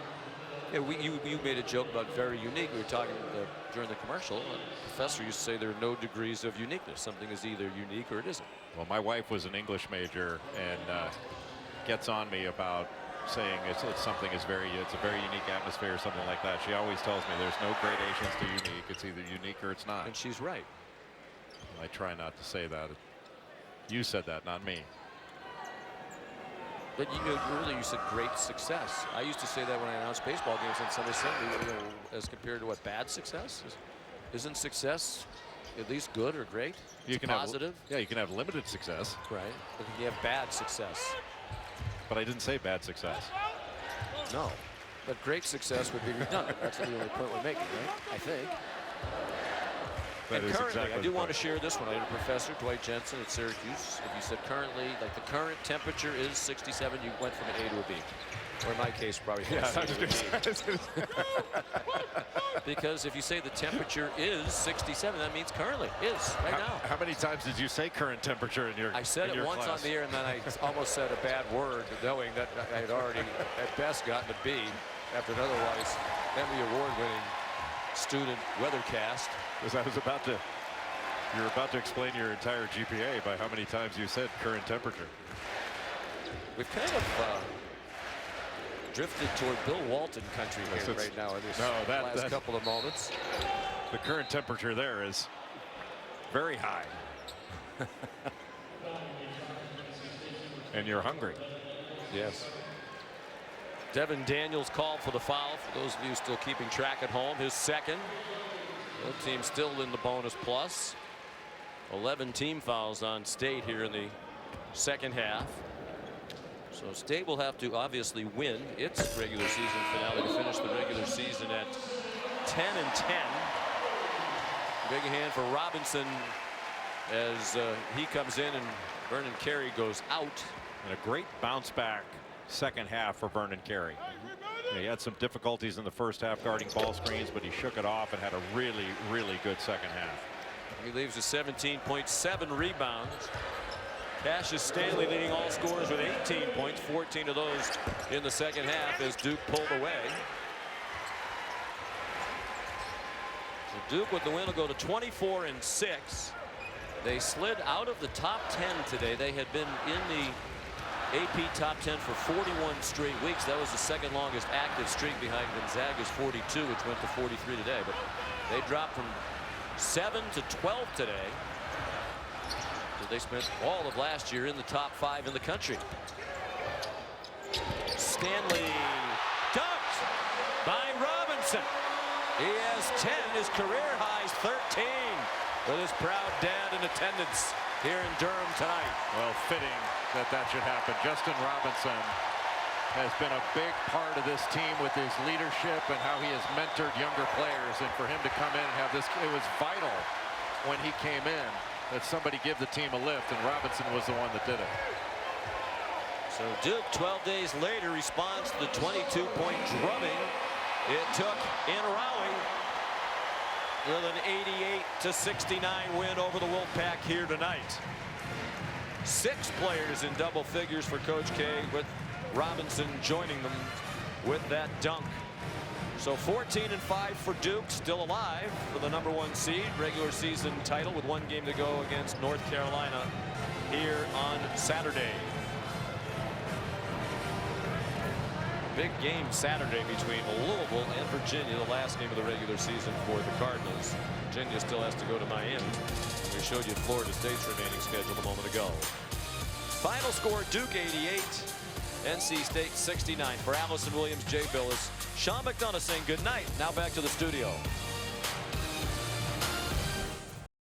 Yeah, you made a joke about very unique. We were talking during the commercial. And the professor used to say there are no degrees of uniqueness. Something is either unique or it isn't. Well, my wife was an English major and gets on me about saying it's a very unique atmosphere or something like that. She always tells me there's no gradations to unique. It's either unique or it's not. And she's right. I try not to say that. You said that, not me. But you said great success. I used to say that when I announced baseball games on Sunday, as compared to what, bad success? Isn't success at least good or great? You can positive. You can have limited success. Right. But you have bad success. But I didn't say bad success. No. But great success would be redundant. That's the only point we're making, right? I think. And currently, exactly I do want to share this one. I had a professor, Dwight Jensen at Syracuse. If you said currently, like the current temperature is 67, you went from an A to a B. Or in my case, probably from a C to a B. Because if you say the temperature is 67, that means currently is right now. How many times did you say current temperature in your I said it once class? On the air, and then I almost said a bad word, knowing that I had already at best gotten a B after an otherwise Emmy Award-winning student weathercast. Because you were about to explain your entire GPA by how many times you said current temperature. We've kind of drifted toward Bill Walton country here right now in this last couple of moments. The current temperature there is very high. And you're hungry. Yes. Devin Daniels called for the foul. For those of you still keeping track at home, his second. Both teams still in the bonus plus. 11 team fouls on State here in the second half. So State will have to obviously win its regular season finale to finish the regular season at 10-10. Big hand for Robinson as he comes in and Vernon Carey goes out. And a great bounce back second half for Vernon Carey. He had some difficulties in the first half guarding ball screens, but he shook it off and had a really, really good second half. He leaves with 17.7 rebounds. Cassius Stanley leading all scorers with 18 points, 14 of those in the second half as Duke pulled away. So Duke with the win will go to 24-6. They slid out of the top 10 today. They had been in the AP top 10 for 41 straight weeks. That was the second longest active streak behind Gonzaga's 42, which went to 43 today. But they dropped from 7 to 12 today. So they spent all of last year in the top 5 in the country. Stanley dunked by Robinson. He has 10, his career highs 13, with his proud dad in attendance here in Durham tonight. Well, fitting that should happen. Justin Robinson has been a big part of this team with his leadership and how he has mentored younger players. And for him to come in and have this, it was vital when he came in that somebody give the team a lift, and Robinson was the one that did it. So Duke 12 days later responds to the 22-point drubbing it took in Raleigh with an 88-69 win over the Wolfpack here tonight. 6 players in double figures for Coach K, with Robinson joining them with that dunk. So 14-5 for Duke, still alive for the #1 seed, regular season title, with 1 game to go against North Carolina here on Saturday. Big game Saturday between Louisville and Virginia, the last game of the regular season for the Cardinals. Virginia still has to go to Miami. We showed you Florida State's remaining schedule a moment ago. Final score, Duke 88, NC State 69. For Allison Williams, Jay Billis, Sean McDonough saying good night. Now back to the studio.